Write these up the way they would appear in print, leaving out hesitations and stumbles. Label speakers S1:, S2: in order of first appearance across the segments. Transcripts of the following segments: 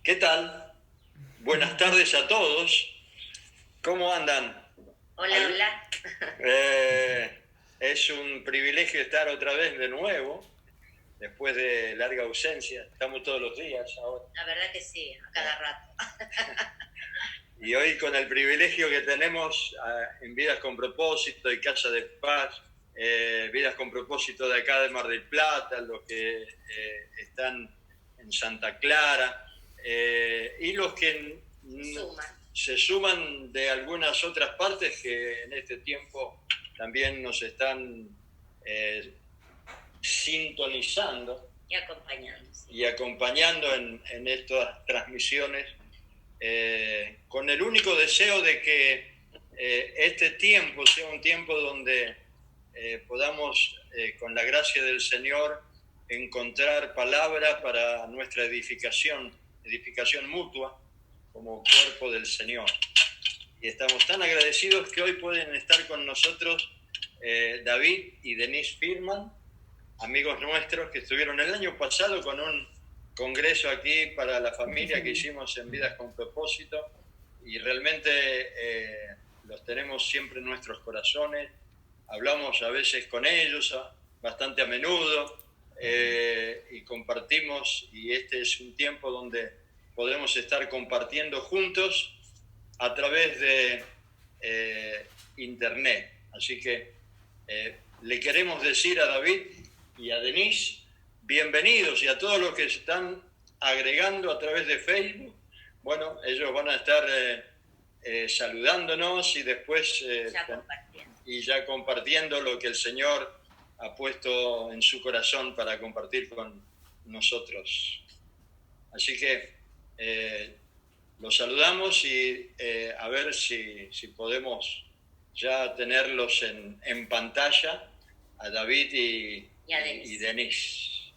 S1: ¿Qué tal? Buenas tardes a todos. ¿Cómo andan?
S2: Hola, hola.
S1: Eh, es un privilegio estar otra vez de nuevo, después de larga ausencia. Estamos todos los días ahora.
S2: La verdad que sí, a cada rato.
S1: Y hoy con el privilegio que tenemos en Vidas con Propósito y Casa de Paz, Vidas con Propósito de acá de Mar del Plata, los que están en Santa Clara, y los que se suman de algunas otras partes que en este tiempo también nos están sintonizando
S2: y
S1: acompañando en estas transmisiones, con el único deseo de que este tiempo sea un tiempo donde podamos, con la gracia del Señor, encontrar palabra para nuestra edificación mutua como cuerpo del Señor. Y estamos tan agradecidos que hoy pueden estar con nosotros David y Denise Firman, amigos nuestros que estuvieron el año pasado con un congreso aquí para la familia que hicimos en Vidas con Propósito, y realmente los tenemos siempre en nuestros corazones. Hablamos a veces con ellos bastante a menudo, y compartimos, y este es un tiempo donde podemos estar compartiendo juntos a través de internet. Así que le queremos decir a David y a Denise, bienvenidos, y a todos los que están agregando a través de Facebook. Bueno, ellos van a estar saludándonos y después ya compartiendo lo que el Señor ha puesto en su corazón para compartir con nosotros. Así que los saludamos y a ver si podemos ya tenerlos en pantalla, a David y Denise.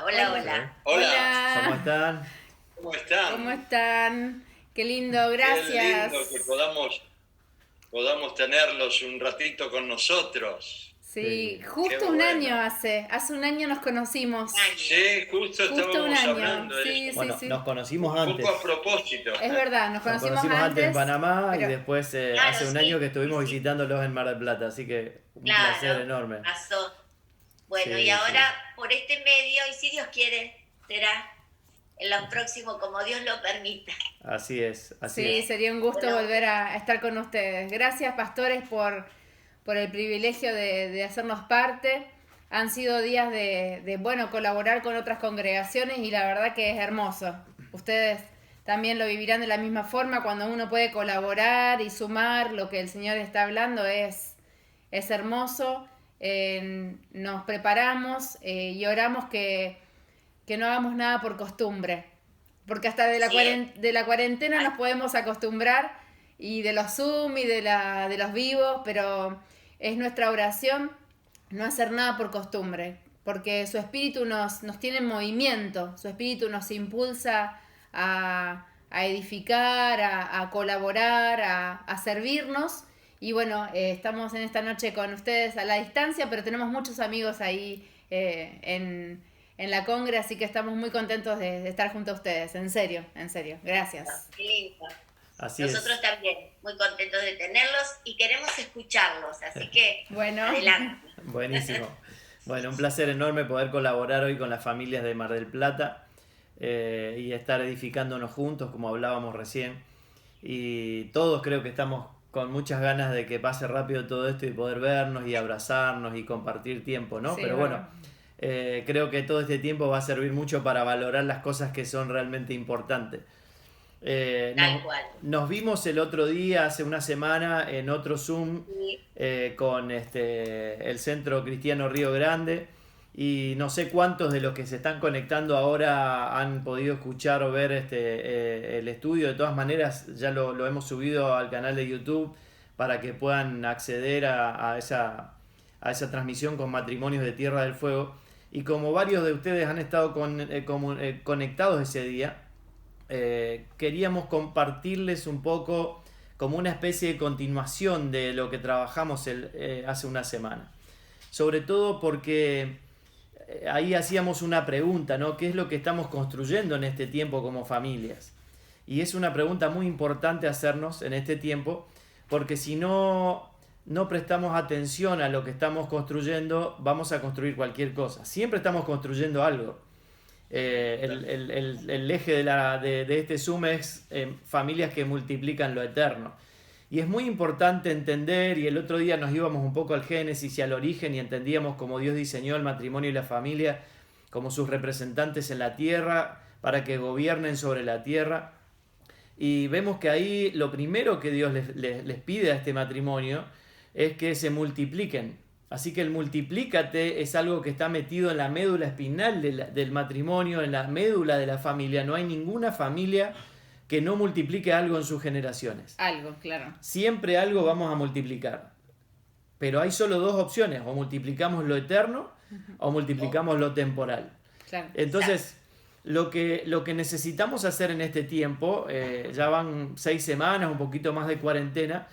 S2: Hola.
S1: Hola.
S3: ¿Cómo están?
S1: ¿Cómo están?
S3: Qué lindo, gracias.
S1: Qué lindo que podamos tenerlos un ratito con nosotros.
S3: Sí, justo un año hace un año nos conocimos.
S1: Sí, justo estábamos hablando de eso.
S3: Sí.
S4: Nos conocimos antes.
S1: Un poco a propósito.
S3: Es verdad, nos conocimos
S4: antes en Panamá,
S3: pero...
S4: y después hace un año que estuvimos visitándolos en Mar del Plata, así que un placer enorme.
S2: Pasó. Bueno, y ahora por este medio, y si Dios quiere, será en los próximos, como Dios lo permita.
S4: Así es.
S3: Sí, sería un gusto volver a estar con ustedes. Gracias, pastores, por el privilegio de hacernos parte. Han sido días de colaborar con otras congregaciones, y la verdad que es hermoso. Ustedes también lo vivirán de la misma forma. Cuando uno puede colaborar y sumar lo que el Señor está hablando, es hermoso. Nos preparamos y oramos que no hagamos nada por costumbre, porque hasta de la cuarentena nos podemos acostumbrar, y de los Zoom y de los vivos, pero es nuestra oración no hacer nada por costumbre, porque su espíritu nos tiene en movimiento, su espíritu nos impulsa a edificar, a colaborar, a servirnos. Y bueno, estamos en esta noche con ustedes a la distancia, pero tenemos muchos amigos ahí en la congre, así que estamos muy contentos de estar junto a ustedes, en serio, gracias.
S2: Qué lindo.
S4: Nosotros
S2: también, muy contentos de tenerlos y queremos escucharlos, así que adelante.
S4: Buenísimo. Bueno, un placer enorme poder colaborar hoy con las familias de Mar del Plata y estar edificándonos juntos, como hablábamos recién. Y todos creo que estamos con muchas ganas de que pase rápido todo esto y poder vernos y abrazarnos y compartir tiempo, ¿no?
S3: Sí,
S4: pero bueno, creo que todo este tiempo va a servir mucho para valorar las cosas que son realmente importantes. Nos vimos el otro día, hace una semana, en otro Zoom con el Centro Cristiano Río Grande, y no sé cuántos de los que se están conectando ahora han podido escuchar o ver el estudio. De todas maneras, ya lo hemos subido al canal de YouTube para que puedan acceder a esa transmisión con Matrimonios de Tierra del Fuego. Y como varios de ustedes han estado conectados ese día, queríamos compartirles un poco como una especie de continuación de lo que trabajamos hace una semana. Sobre todo porque ahí hacíamos una pregunta, ¿no? ¿Qué es lo que estamos construyendo en este tiempo como familias? Y es una pregunta muy importante hacernos en este tiempo, porque si no prestamos atención a lo que estamos construyendo, vamos a construir cualquier cosa. Siempre estamos construyendo algo. El eje de este Zoom es familias que multiplican lo eterno. Y es muy importante entender, y el otro día nos íbamos un poco al Génesis y al origen y entendíamos cómo Dios diseñó el matrimonio y la familia como sus representantes en la tierra para que gobiernen sobre la tierra. Y vemos que ahí lo primero que Dios les pide a este matrimonio es que se multipliquen. Así que el multiplícate es algo que está metido en la médula espinal del matrimonio, en la médula de la familia. No hay ninguna familia que no multiplique algo en sus generaciones.
S3: Algo, claro.
S4: Siempre algo vamos a multiplicar. Pero hay solo dos opciones, o multiplicamos lo eterno o multiplicamos lo temporal.
S3: Claro.
S4: Entonces, lo que necesitamos hacer en este tiempo, ya van 6 semanas, un poquito más de cuarentena,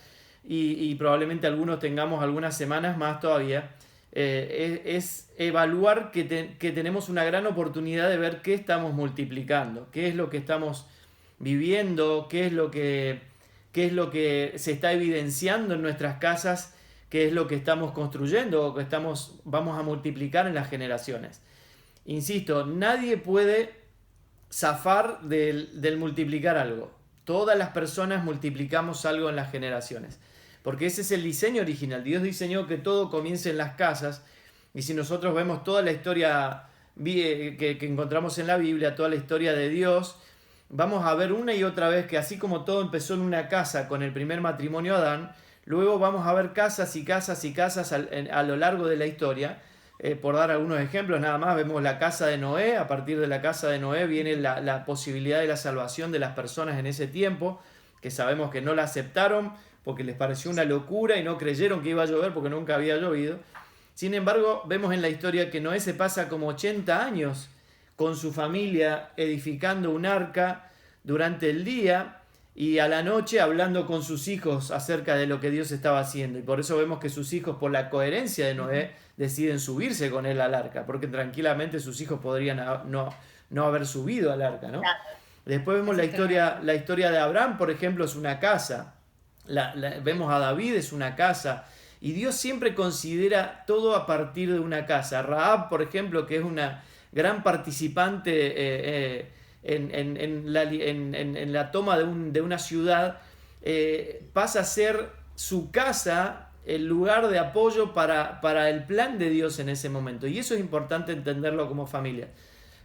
S4: y probablemente algunos tengamos algunas semanas más todavía, es evaluar que tenemos una gran oportunidad de ver qué estamos multiplicando, qué es lo que estamos viviendo, qué es lo que se está evidenciando en nuestras casas, qué es lo que estamos construyendo o que vamos a multiplicar en las generaciones. Insisto, nadie puede zafar del multiplicar algo. Todas las personas multiplicamos algo en las generaciones, porque ese es el diseño original. Dios diseñó que todo comience en las casas, y si nosotros vemos toda la historia que encontramos en la Biblia, toda la historia de Dios, vamos a ver una y otra vez que así como todo empezó en una casa con el primer matrimonio Adán, luego vamos a ver casas y casas y casas a lo largo de la historia. Por dar algunos ejemplos, nada más vemos la casa de Noé. A partir de la casa de Noé viene la posibilidad de la salvación de las personas en ese tiempo, que sabemos que no la aceptaron porque les pareció una locura y no creyeron que iba a llover porque nunca había llovido. Sin embargo, vemos en la historia que Noé se pasa como 80 años con su familia edificando un arca durante el día y a la noche hablando con sus hijos acerca de lo que Dios estaba haciendo. Y por eso vemos que sus hijos, por la coherencia de Noé, deciden subirse con él al arca, porque tranquilamente sus hijos podrían no haber subido al arca, ¿no? Después vemos la historia de Abraham, por ejemplo, es una casa. Vemos a David, es una casa. Y Dios siempre considera todo a partir de una casa. Rahab, por ejemplo, que es una gran participante en la toma de una ciudad, pasa a ser su casa el lugar de apoyo para el plan de Dios en ese momento. Y eso es importante entenderlo como familia.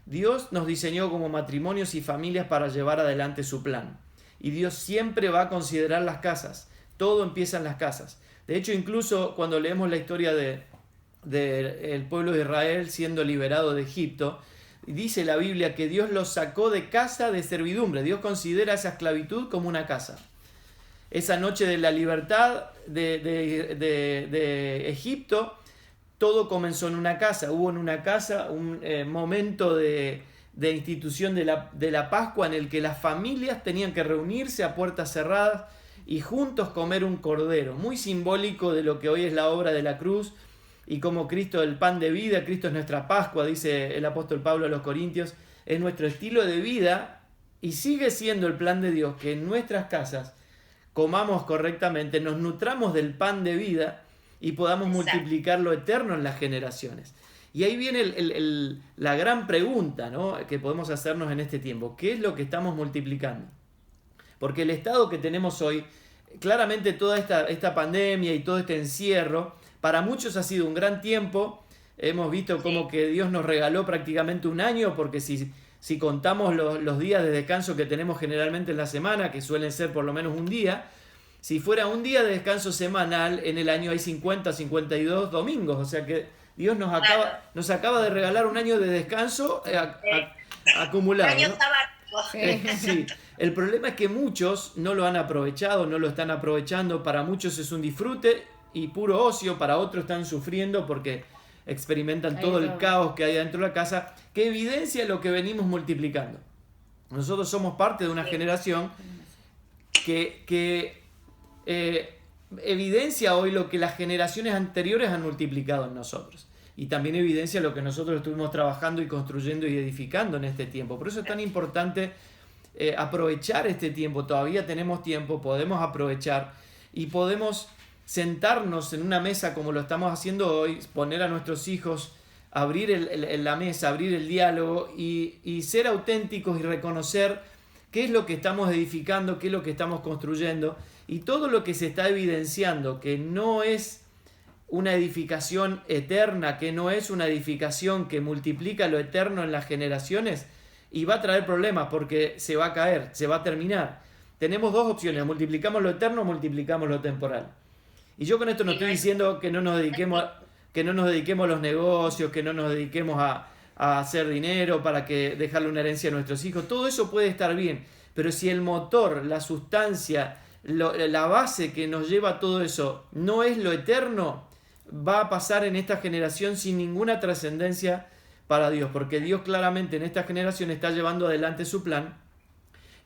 S4: Dios nos diseñó como matrimonios y familias para llevar adelante su plan. Y Dios siempre va a considerar las casas. Todo empieza en las casas. De hecho, incluso cuando leemos la historia del pueblo de Israel siendo liberado de Egipto, dice la Biblia que Dios los sacó de casa de servidumbre. Dios considera esa esclavitud como una casa. Esa noche de la libertad de Egipto, todo comenzó en una casa. Hubo en una casa un momento de institución de la Pascua en el que las familias tenían que reunirse a puertas cerradas y juntos comer un cordero, muy simbólico de lo que hoy es la obra de la cruz y como Cristo es el pan de vida. Cristo es nuestra Pascua, dice el apóstol Pablo a los Corintios, es nuestro estilo de vida y sigue siendo el plan de Dios que en nuestras casas comamos correctamente, nos nutramos del pan de vida y podamos multiplicar lo eterno en las generaciones. Y ahí viene la gran pregunta, ¿no?, que podemos hacernos en este tiempo. ¿Qué es lo que estamos multiplicando? Porque el estado que tenemos hoy, claramente toda esta pandemia y todo este encierro, para muchos ha sido un gran tiempo. Hemos visto como que Dios nos regaló prácticamente un año, porque si contamos los días de descanso que tenemos generalmente en la semana, que suelen ser por lo menos un día, si fuera un día de descanso semanal, en el año hay 50, 52 domingos. O sea que Dios nos acaba de regalar un año de descanso acumulado,
S2: año
S4: ¿no?
S2: sabático.
S4: Sí. El problema es que muchos no lo han aprovechado, no lo están aprovechando. Para muchos es un disfrute y puro ocio, para otros están sufriendo porque experimentan todo el caos que hay dentro de la casa, que evidencia lo que venimos multiplicando. Nosotros somos parte de una generación que evidencia hoy lo que las generaciones anteriores han multiplicado en nosotros. y también evidencia lo que nosotros estuvimos trabajando y construyendo y edificando en este tiempo. Por eso es tan importante aprovechar este tiempo. Todavía tenemos tiempo, podemos aprovechar y podemos sentarnos en una mesa como lo estamos haciendo hoy, poner a nuestros hijos, abrir la mesa, abrir el diálogo y ser auténticos y reconocer qué es lo que estamos edificando, qué es lo que estamos construyendo, y todo lo que se está evidenciando, que no es una edificación eterna, que no es una edificación que multiplica lo eterno en las generaciones, y va a traer problemas porque se va a caer, se va a terminar. Tenemos dos opciones: multiplicamos lo eterno o multiplicamos lo temporal. Y yo con esto no estoy diciendo que no nos dediquemos a los negocios, que no nos dediquemos a hacer dinero para dejarle una herencia a nuestros hijos. Todo eso puede estar bien, pero si el motor, la sustancia, la base que nos lleva a todo eso no es lo eterno, va a pasar en esta generación sin ninguna trascendencia para Dios, porque Dios claramente en esta generación está llevando adelante su plan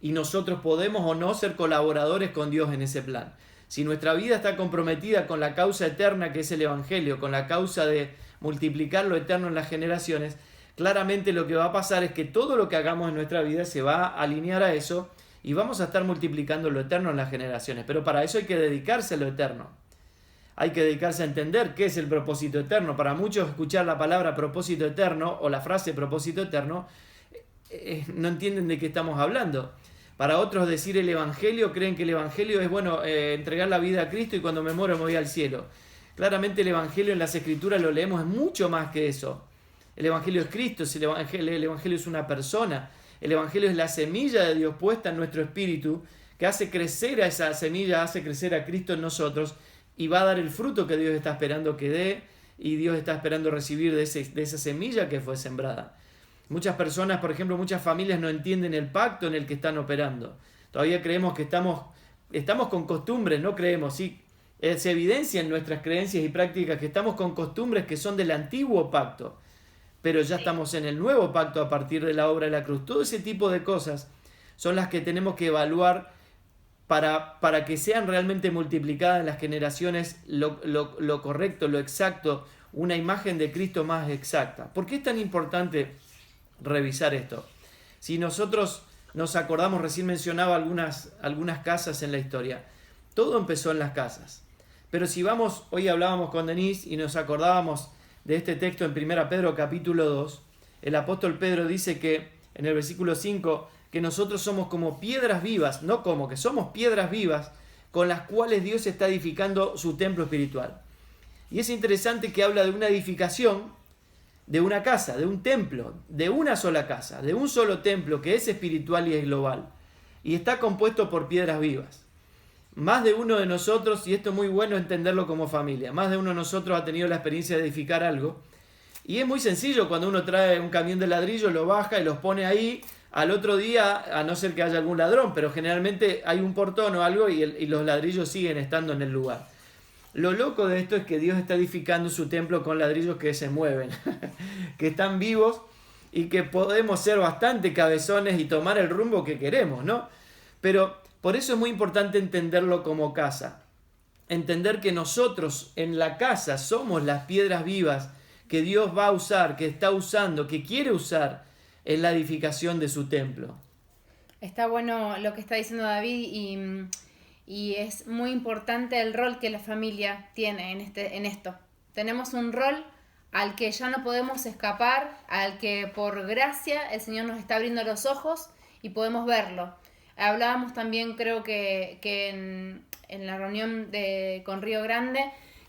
S4: y nosotros podemos o no ser colaboradores con Dios en ese plan. Si nuestra vida está comprometida con la causa eterna que es el Evangelio, con la causa de multiplicar lo eterno en las generaciones, claramente lo que va a pasar es que todo lo que hagamos en nuestra vida se va a alinear a eso y vamos a estar multiplicando lo eterno en las generaciones. Pero para eso hay que dedicarse a lo eterno. Hay que dedicarse a entender qué es el propósito eterno. Para muchos escuchar la palabra propósito eterno o la frase propósito eterno no entienden de qué estamos hablando. Para otros decir el Evangelio, creen que el Evangelio es, entregar la vida a Cristo y cuando me muero me voy al cielo. Claramente el Evangelio en las Escrituras lo leemos, es mucho más que eso. El Evangelio es Cristo, el Evangelio es una persona. El Evangelio es la semilla de Dios puesta en nuestro espíritu, que hace crecer a esa semilla, hace crecer a Cristo en nosotros y va a dar el fruto que Dios está esperando que dé y Dios está esperando recibir de esa semilla que fue sembrada. Muchas personas, por ejemplo, muchas familias no entienden el pacto en el que están operando. Todavía creemos que estamos con costumbres, no creemos, sí. Se evidencia en nuestras creencias y prácticas que estamos con costumbres que son del antiguo pacto, pero ya estamos en el nuevo pacto a partir de la obra de la cruz. Todo ese tipo de cosas son las que tenemos que evaluar para que sean realmente multiplicadas en las generaciones lo correcto, lo exacto, una imagen de Cristo más exacta. ¿Por qué es tan importante revisar esto? Si nosotros nos acordamos, recién mencionaba algunas casas en la historia. Todo empezó en las casas. Pero si vamos, hoy hablábamos con Denise y nos acordábamos de este texto en 1 Pedro capítulo 2, el apóstol Pedro dice que en el versículo 5 que nosotros somos como piedras vivas, que somos piedras vivas con las cuales Dios está edificando su templo espiritual. Y es interesante que habla de una edificación, de una casa, de un templo, de una sola casa, de un solo templo que es espiritual y es global. Y está compuesto por piedras vivas. Más de uno de nosotros, y esto es muy bueno entenderlo como familia, más de uno de nosotros ha tenido la experiencia de edificar algo. Y es muy sencillo cuando uno trae un camión de ladrillos, lo baja y los pone ahí. Al otro día, a no ser que haya algún ladrón, pero generalmente hay un portón o algo y los ladrillos siguen estando en el lugar. Lo loco de esto es que Dios está edificando su templo con ladrillos que se mueven, que están vivos y que podemos ser bastante cabezones y tomar el rumbo que queremos, ¿no? Pero por eso es muy importante entenderlo como casa. Entender que nosotros en la casa somos las piedras vivas que Dios va a usar, que está usando, que quiere usar en la edificación de su templo.
S3: Está bueno lo que está diciendo David y es muy importante el rol que la familia tiene en esto. Tenemos un rol al que ya no podemos escapar, al que por gracia el Señor nos está abriendo los ojos y podemos verlo. Hablábamos también, creo que en la reunión con Río Grande,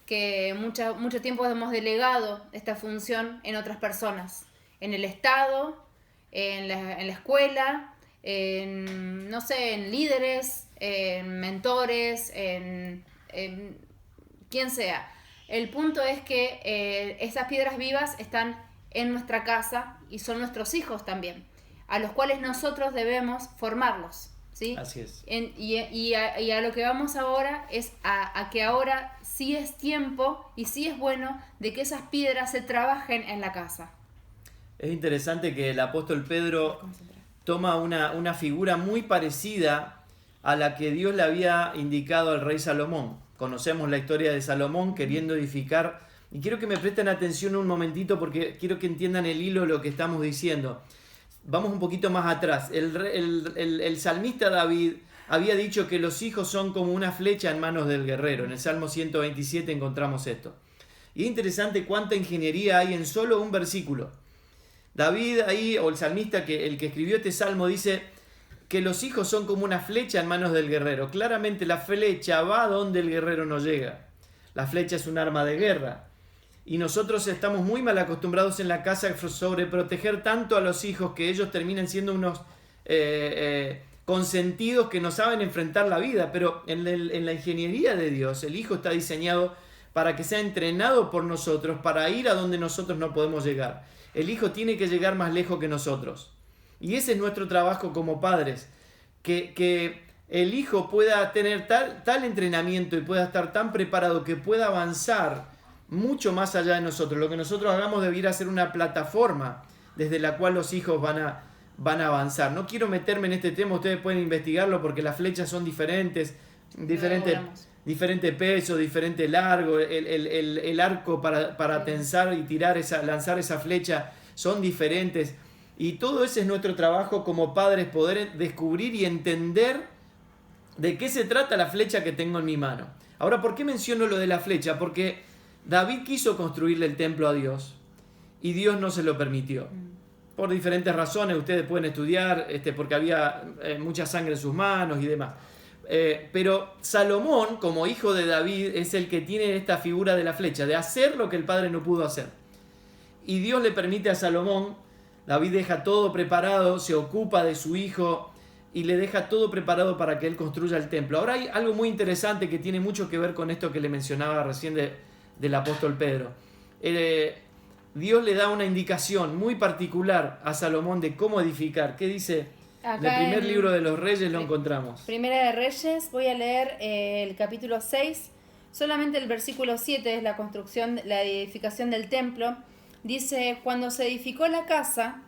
S3: que mucho tiempo hemos delegado esta función en otras personas, en el Estado, en la escuela, en líderes, en mentores, en quien sea. El punto es que esas piedras vivas están en nuestra casa y son nuestros hijos también, a los cuales nosotros debemos formarlos, ¿sí?
S4: Así es.
S3: Y a lo que vamos ahora es a que ahora sí es tiempo y sí es bueno de que esas piedras se trabajen en la casa.
S4: Es interesante que el apóstol Pedro toma una figura muy parecida a la que Dios le había indicado al rey Salomón. Conocemos la historia de Salomón queriendo edificar Y quiero que me presten atención un momentito porque quiero que entiendan el hilo de lo que estamos diciendo. Vamos un poquito más atrás. El salmista David había dicho que los hijos son como una flecha en manos del guerrero. En el Salmo 127 encontramos esto. Y es interesante cuánta ingeniería hay en solo un versículo. David ahí, o el salmista, el que escribió este salmo, dice que los hijos son como una flecha en manos del guerrero. Claramente la flecha va donde el guerrero no llega. La flecha es un arma de guerra. Y nosotros estamos muy mal acostumbrados en la casa sobre proteger tanto a los hijos que ellos terminan siendo unos consentidos que no saben enfrentar la vida. Pero en la ingeniería de Dios, el hijo está diseñado para que sea entrenado por nosotros, para ir a donde nosotros no podemos llegar. El hijo tiene que llegar más lejos que nosotros. Y ese es nuestro trabajo como padres. Que el hijo pueda tener tal entrenamiento y pueda estar tan preparado que pueda avanzar mucho más allá de nosotros. Lo que nosotros hagamos debiera ser una plataforma desde la cual los hijos van a avanzar. No quiero meterme en este tema, ustedes pueden investigarlo porque las flechas son diferente peso, diferente largo, el arco para tensar y lanzar esa flecha son diferentes. Y todo ese es nuestro trabajo como padres, poder descubrir y entender de qué se trata la flecha que tengo en mi mano. Ahora, ¿por qué menciono lo de la flecha? Porque David quiso construirle el templo a Dios y Dios no se lo permitió. Por diferentes razones, ustedes pueden estudiar, porque había mucha sangre en sus manos y demás. Pero Salomón, como hijo de David, es el que tiene esta figura de la flecha, de hacer lo que el padre no pudo hacer. Y Dios le permite a Salomón, David deja todo preparado, se ocupa de su hijo y le deja todo preparado para que él construya el templo. Ahora hay algo muy interesante que tiene mucho que ver con esto que le mencionaba recién del apóstol Pedro. Dios le da una indicación muy particular a Salomón de cómo edificar. ¿Qué dice?
S3: Acá
S4: en el primer libro de los Reyes lo encontramos.
S3: Primera de Reyes, voy a leer el capítulo 6, solamente el versículo 7 es la edificación del templo. Dice, cuando se edificó la casa,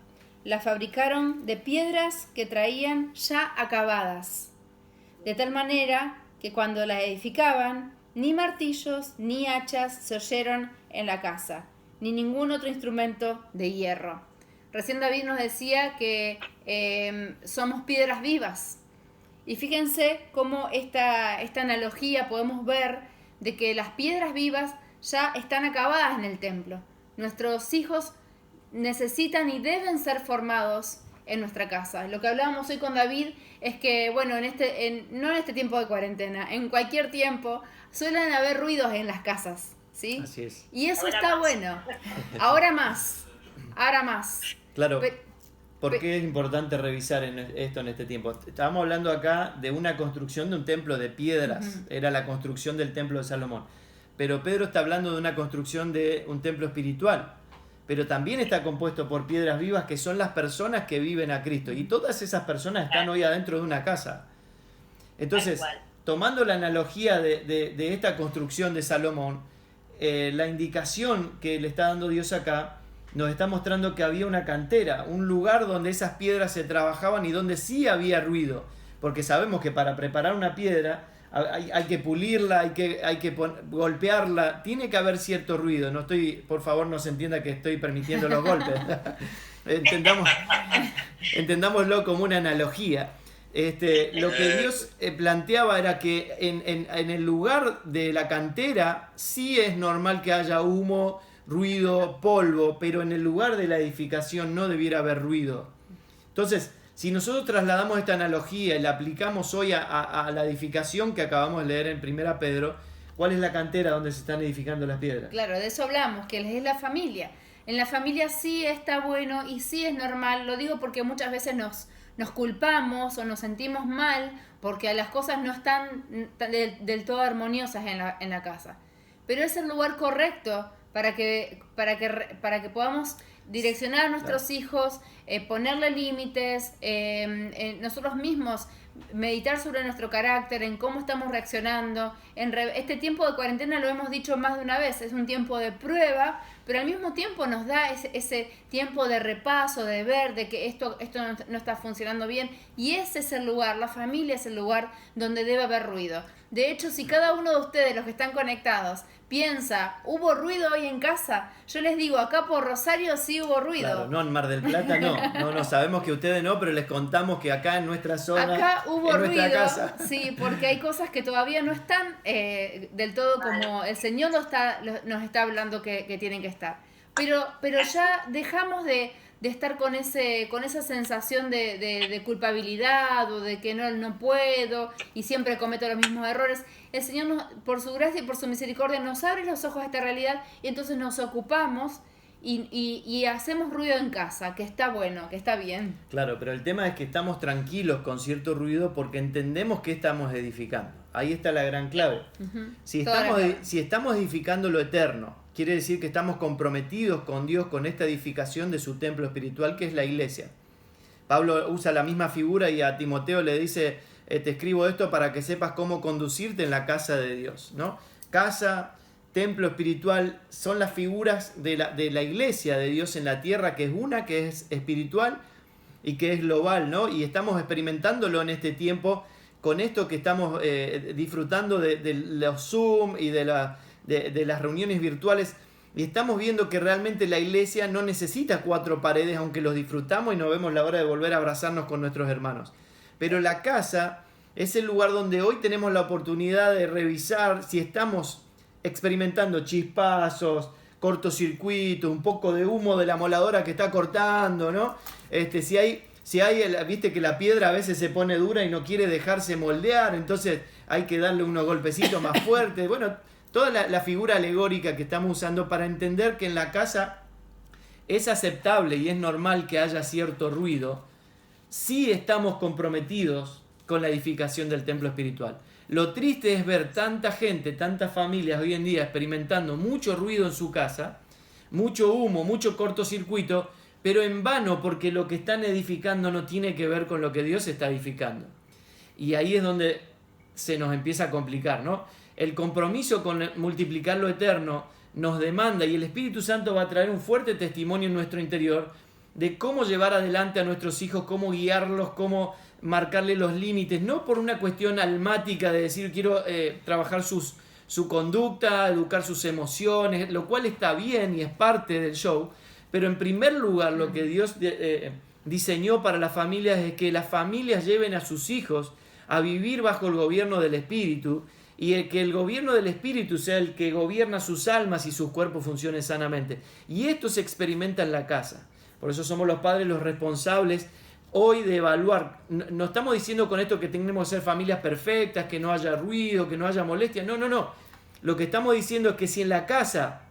S3: la fabricaron de piedras que traían ya acabadas, de tal manera que cuando la edificaban, ni martillos ni hachas se oyeron en la casa, ni ningún otro instrumento de hierro. Recién David nos decía que somos piedras vivas. Y fíjense cómo esta analogía podemos ver de que las piedras vivas ya están acabadas en el templo. Nuestros hijos necesitan y deben ser formados en nuestra casa. Lo que hablábamos hoy con David es que, bueno, no en este tiempo de cuarentena, en cualquier tiempo suelen haber ruidos en las casas, ¿sí?
S4: Así es.
S3: Y eso está bueno. Ahora más.
S4: Claro. ¿Por qué es importante revisar esto en este tiempo? Estábamos hablando acá de una construcción de un templo de piedras. Era la construcción del templo de Salomón. Pero Pedro está hablando de una construcción de un templo espiritual. Pero también está compuesto por piedras vivas que son las personas que viven a Cristo. Y todas esas personas están hoy adentro de una casa. Entonces, tomando la analogía de esta construcción de Salomón, la indicación que le está dando Dios acá nos está mostrando que había una cantera, un lugar donde esas piedras se trabajaban y donde sí había ruido. Porque sabemos que para preparar una piedra hay que pulirla, hay que golpearla, tiene que haber cierto ruido. Por favor, no se entienda que estoy permitiendo los golpes. Entendámoslo como una analogía. Lo que Dios planteaba era que en el lugar de la cantera sí es normal que haya humo, ruido, polvo, pero en el lugar de la edificación no debiera haber ruido. Entonces, si nosotros trasladamos esta analogía y la aplicamos hoy a la edificación que acabamos de leer en 1 Pedro, ¿cuál es la cantera donde se están edificando las piedras?
S3: Claro, de eso hablamos, que es la familia. En la familia sí está bueno y sí es normal, lo digo porque muchas veces nos culpamos o nos sentimos mal porque las cosas no están del todo armoniosas en la casa. Pero es el lugar correcto para que podamos direccionar a nuestros hijos, ponerle límites, nosotros mismos meditar sobre nuestro carácter, en cómo estamos reaccionando. Este tiempo de cuarentena, lo hemos dicho más de una vez, es un tiempo de prueba pero al mismo tiempo nos da ese tiempo de repaso, de ver, de que esto no está funcionando bien, y ese es el lugar, la familia es el lugar donde debe haber ruido. De hecho, si cada uno de ustedes, los que están conectados, piensa, ¿hubo ruido hoy en casa? Yo les digo, acá por Rosario sí hubo ruido.
S4: Claro, no, en Mar del Plata no, sabemos que ustedes no, pero les contamos que acá en nuestra zona,
S3: acá hubo
S4: en
S3: ruido,
S4: nuestra casa.
S3: sí, porque hay cosas que todavía no están del todo como el Señor nos está hablando que tienen que estar. Pero ya dejamos de estar con esa sensación de culpabilidad o de que no puedo y siempre cometo los mismos errores. El Señor, por su gracia y por su misericordia, nos abre los ojos a esta realidad y entonces nos ocupamos y hacemos ruido en casa, que está bueno, que está bien.
S4: Claro, pero el tema es que estamos tranquilos con cierto ruido porque entendemos que estamos edificando. Ahí está la gran clave.
S3: Uh-huh.
S4: Si estamos edificando lo eterno, quiere decir que estamos comprometidos con Dios, con esta edificación de su templo espiritual, que es la iglesia. Pablo usa la misma figura y a Timoteo le dice, te escribo esto para que sepas cómo conducirte en la casa de Dios, ¿no? Casa, templo espiritual, son las figuras de la iglesia de Dios en la tierra, que es una, que es espiritual y que es global, ¿no? Y estamos experimentándolo en este tiempo con esto que estamos disfrutando de los Zoom y de las reuniones virtuales, y estamos viendo que realmente la iglesia no necesita 4 paredes, aunque los disfrutamos y no vemos la hora de volver a abrazarnos con nuestros hermanos. Pero la casa es el lugar donde hoy tenemos la oportunidad de revisar si estamos experimentando chispazos, cortocircuitos, un poco de humo de la moladora que está cortando, ¿no? Si hay, viste que la piedra a veces se pone dura y no quiere dejarse moldear, entonces hay que darle unos golpecitos más fuertes. Bueno, toda la figura alegórica que estamos usando para entender que en la casa es aceptable y es normal que haya cierto ruido, si estamos comprometidos con la edificación del templo espiritual. Lo triste es ver tanta gente, tantas familias hoy en día experimentando mucho ruido en su casa, mucho humo, mucho cortocircuito, pero en vano, porque lo que están edificando no tiene que ver con lo que Dios está edificando. Y ahí es donde se nos empieza a complicar, ¿no? El compromiso con multiplicar lo eterno nos demanda, y el Espíritu Santo va a traer un fuerte testimonio en nuestro interior de cómo llevar adelante a nuestros hijos, cómo guiarlos, cómo marcarle los límites, no por una cuestión almática de decir quiero trabajar su conducta, educar sus emociones, lo cual está bien y es parte del show, pero en primer lugar lo que Dios diseñó para las familias es que las familias lleven a sus hijos a vivir bajo el gobierno del Espíritu, y que el gobierno del Espíritu sea el que gobierna sus almas y sus cuerpos funcionen sanamente. Y esto se experimenta en la casa. Por eso somos los padres los responsables hoy de evaluar. No estamos diciendo con esto que tenemos que ser familias perfectas, que no haya ruido, que no haya molestia. No. Lo que estamos diciendo es que si en la casa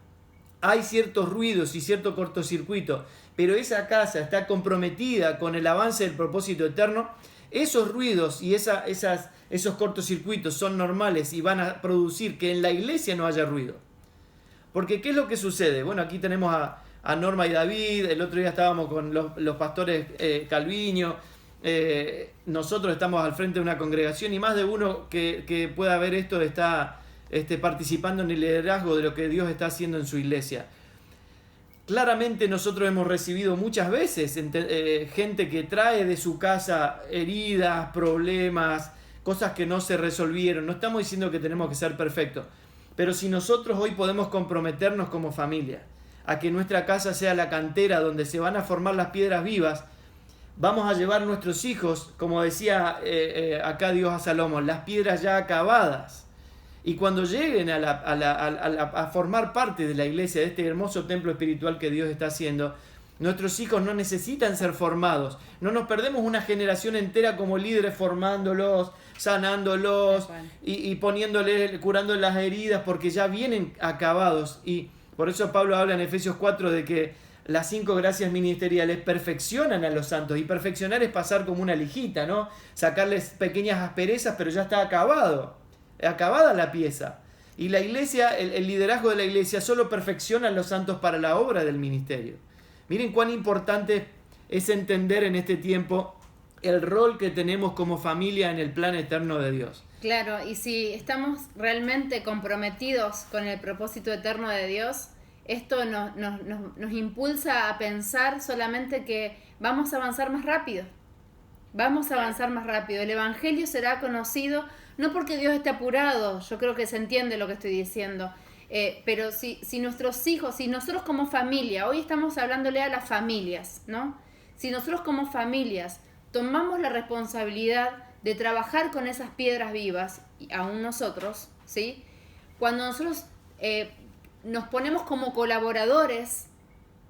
S4: hay ciertos ruidos y cierto cortocircuito, pero esa casa está comprometida con el avance del propósito eterno, esos ruidos y esos cortocircuitos son normales y van a producir que en la iglesia no haya ruido. Porque ¿qué es lo que sucede? Bueno, aquí tenemos a Norma y David, el otro día estábamos con los pastores Calviño, nosotros estamos al frente de una congregación y más de uno que pueda ver esto está participando en el liderazgo de lo que Dios está haciendo en su iglesia. Claramente nosotros hemos recibido muchas veces gente que trae de su casa heridas, problemas, cosas que no se resolvieron. No estamos diciendo que tenemos que ser perfectos, pero si nosotros hoy podemos comprometernos como familia a que nuestra casa sea la cantera donde se van a formar las piedras vivas, vamos a llevar a nuestros hijos, como decía acá Dios a Salomón, las piedras ya acabadas. Y cuando lleguen a formar parte de la iglesia, de este hermoso templo espiritual que Dios está haciendo, nuestros hijos no necesitan ser formados. No nos perdemos una generación entera como líderes formándolos, sanándolos y poniéndoles, curándoles las heridas, porque ya vienen acabados. Y por eso Pablo habla en Efesios 4 de que las 5 gracias ministeriales perfeccionan a los santos. Y perfeccionar es pasar como una lijita, ¿no? Sacarles pequeñas asperezas, pero ya está acabada la pieza. Y la iglesia, el liderazgo de la iglesia solo perfecciona a los santos para la obra del ministerio. Miren cuán importante es entender en este tiempo el rol que tenemos como familia en el plan eterno de Dios.
S3: Claro, y si estamos realmente comprometidos con el propósito eterno de Dios, esto nos impulsa a pensar solamente que vamos a avanzar más rápido. Vamos a avanzar más rápido. El Evangelio será conocido no porque Dios esté apurado, yo creo que se entiende lo que estoy diciendo, pero si nuestros hijos, si nosotros como familia, hoy estamos hablándole a las familias, ¿no? Si nosotros como familias tomamos la responsabilidad de trabajar con esas piedras vivas, aún nosotros, ¿sí? Cuando nosotros nos ponemos como colaboradores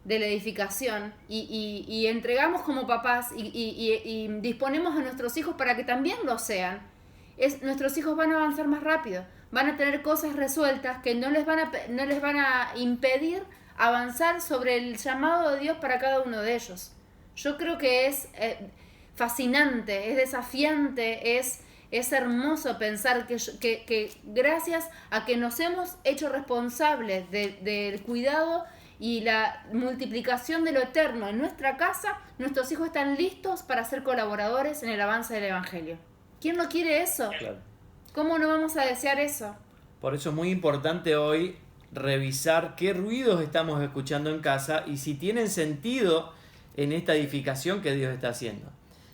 S3: de la edificación y entregamos como papás y disponemos a nuestros hijos para que también lo sean, nuestros hijos van a avanzar más rápido, van a tener cosas resueltas que no les van a impedir avanzar sobre el llamado de Dios para cada uno de ellos. Yo creo que es fascinante, es desafiante, es hermoso pensar que gracias a que nos hemos hecho responsables del cuidado y la multiplicación de lo eterno en nuestra casa, nuestros hijos están listos para ser colaboradores en el avance del Evangelio. ¿Quién no quiere eso?
S4: Claro.
S3: ¿Cómo no vamos a desear eso?
S4: Por eso es muy importante hoy revisar qué ruidos estamos escuchando en casa y si tienen sentido en esta edificación que Dios está haciendo.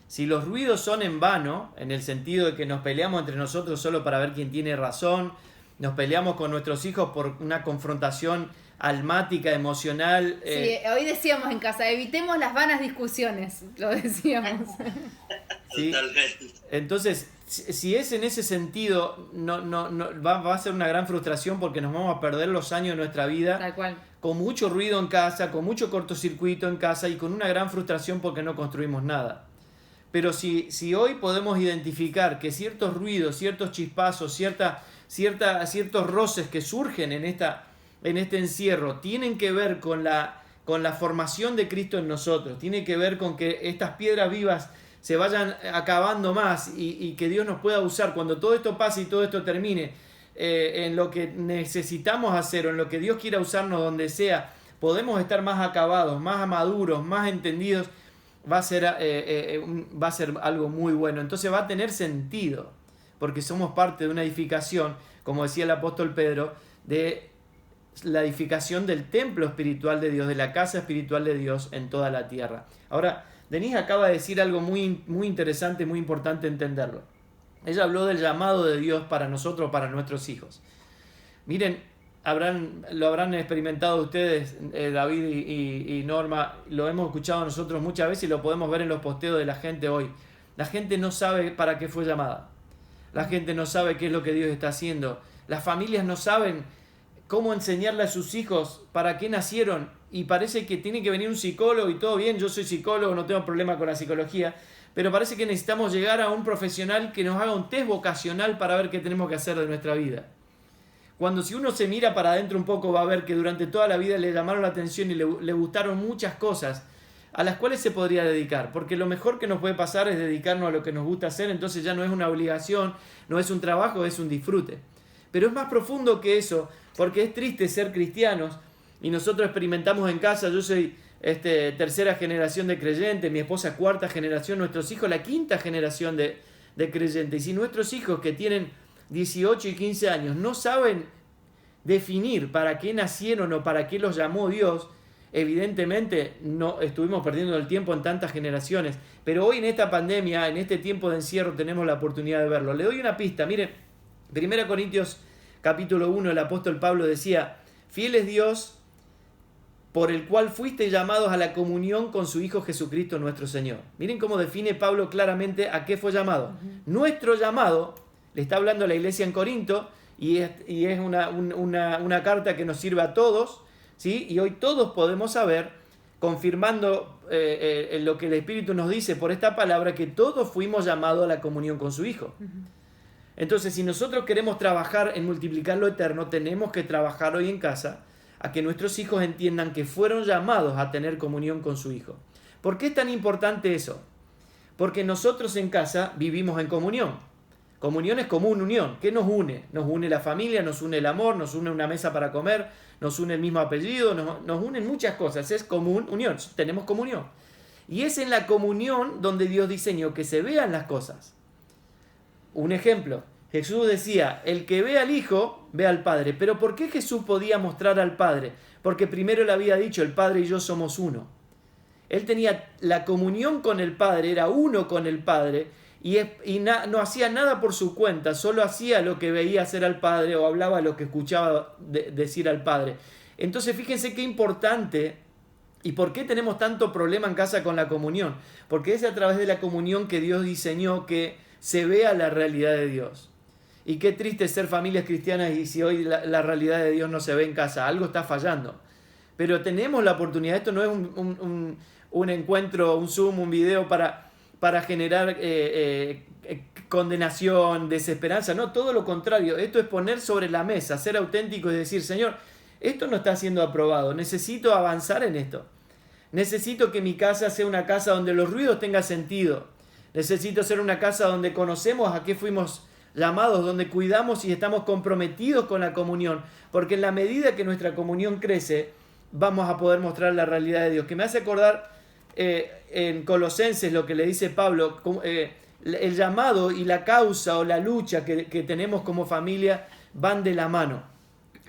S4: Si los ruidos son en vano, en el sentido de que nos peleamos entre nosotros solo para ver quién tiene razón, nos peleamos con nuestros hijos por una confrontación almática, emocional.
S3: Sí, hoy decíamos en casa, evitemos las vanas discusiones, lo decíamos.
S4: ¿Sí? Entonces, si es en ese sentido, va a ser una gran frustración porque nos vamos a perder los años de nuestra vida.
S3: Tal cual.
S4: Con mucho ruido en casa, con mucho cortocircuito en casa y con una gran frustración porque no construimos nada. Pero si hoy podemos identificar que ciertos ruidos, ciertos chispazos, ciertos roces que surgen en este encierro tienen que ver con la formación de Cristo en nosotros, tiene que ver con que estas piedras vivas se vayan acabando más y que Dios nos pueda usar cuando todo esto pase y todo esto termine, en lo que necesitamos hacer o en lo que Dios quiera usarnos donde sea, podemos estar más acabados, más maduros, más entendidos. Va a ser algo muy bueno. Entonces va a tener sentido, porque somos parte de una edificación, como decía el apóstol Pedro, de la edificación del templo espiritual de Dios, de la casa espiritual de Dios en toda la tierra. Ahora, Denise acaba de decir algo muy, muy interesante, muy importante entenderlo. Ella habló del llamado de Dios para nosotros, para nuestros hijos. Miren, lo habrán experimentado ustedes, David y Norma, lo hemos escuchado nosotros muchas veces y lo podemos ver en los posteos de la gente hoy. La gente no sabe para qué fue llamada. La gente no sabe qué es lo que Dios está haciendo. Las familias no saben cómo enseñarle a sus hijos para qué nacieron y parece que tiene que venir un psicólogo y todo bien, yo soy psicólogo, no tengo problema con la psicología, pero parece que necesitamos llegar a un profesional que nos haga un test vocacional para ver qué tenemos que hacer de nuestra vida. Cuando si uno se mira para adentro un poco va a ver que durante toda la vida le llamaron la atención y le gustaron muchas cosas a las cuales se podría dedicar, porque lo mejor que nos puede pasar es dedicarnos a lo que nos gusta hacer, entonces ya no es una obligación, no es un trabajo, es un disfrute. Pero es más profundo que eso, porque es triste ser cristianos y nosotros experimentamos en casa, yo soy tercera generación de creyentes, mi esposa cuarta generación, nuestros hijos la quinta generación de creyentes, y si nuestros hijos que tienen 18 y 15 años no saben definir para qué nacieron o para qué los llamó Dios, evidentemente no estuvimos perdiendo el tiempo en tantas generaciones, pero hoy en esta pandemia, en este tiempo de encierro tenemos la oportunidad de verlo. Le doy una pista, miren, 1 Corintios capítulo 1, el apóstol Pablo decía, fiel es Dios por el cual fuiste llamados a la comunión con su Hijo Jesucristo nuestro Señor. Miren cómo define Pablo claramente a qué fue llamado. Nuestro llamado, le está hablando a la iglesia en Corinto, y es una carta que nos sirve a todos, ¿sí? Y hoy todos podemos saber, confirmando lo que el Espíritu nos dice por esta palabra, que todos fuimos llamados a la comunión con su Hijo. Entonces, si nosotros queremos trabajar en multiplicar lo eterno, tenemos que trabajar hoy en casa a que nuestros hijos entiendan que fueron llamados a tener comunión con su Hijo. ¿Por qué es tan importante eso? Porque nosotros en casa vivimos en comunión. Comunión es como una unión. ¿Qué nos une? Nos une la familia, nos une el amor, nos une una mesa para comer, nos une el mismo apellido, nos unen muchas cosas. Es común, unión, tenemos comunión. Y es en la comunión donde Dios diseñó que se vean las cosas. Un ejemplo, Jesús decía, el que ve al Hijo, ve al Padre. Pero ¿por qué Jesús podía mostrar al Padre? Porque primero le había dicho, el Padre y yo somos uno. Él tenía la comunión con el Padre, era uno con el Padre, no hacía nada por su cuenta, solo hacía lo que veía hacer al Padre o hablaba lo que escuchaba decir al Padre. Entonces fíjense qué importante y por qué tenemos tanto problema en casa con la comunión. Porque es a través de la comunión que Dios diseñó que se vea la realidad de Dios. Y qué triste ser familias cristianas y si hoy la realidad de Dios no se ve en casa, algo está fallando. Pero tenemos la oportunidad, esto no es un encuentro, un Zoom, un video para generar condenación, desesperanza, no, todo lo contrario, esto es poner sobre la mesa, ser auténtico y decir, Señor, esto no está siendo aprobado, necesito avanzar en esto, necesito que mi casa sea una casa donde los ruidos tengan sentido, necesito ser una casa donde conocemos a qué fuimos llamados, donde cuidamos y estamos comprometidos con la comunión, porque en la medida que nuestra comunión crece, vamos a poder mostrar la realidad de Dios, que me hace acordar en Colosenses lo que le dice Pablo, el llamado y la causa o la lucha que tenemos como familia van de la mano.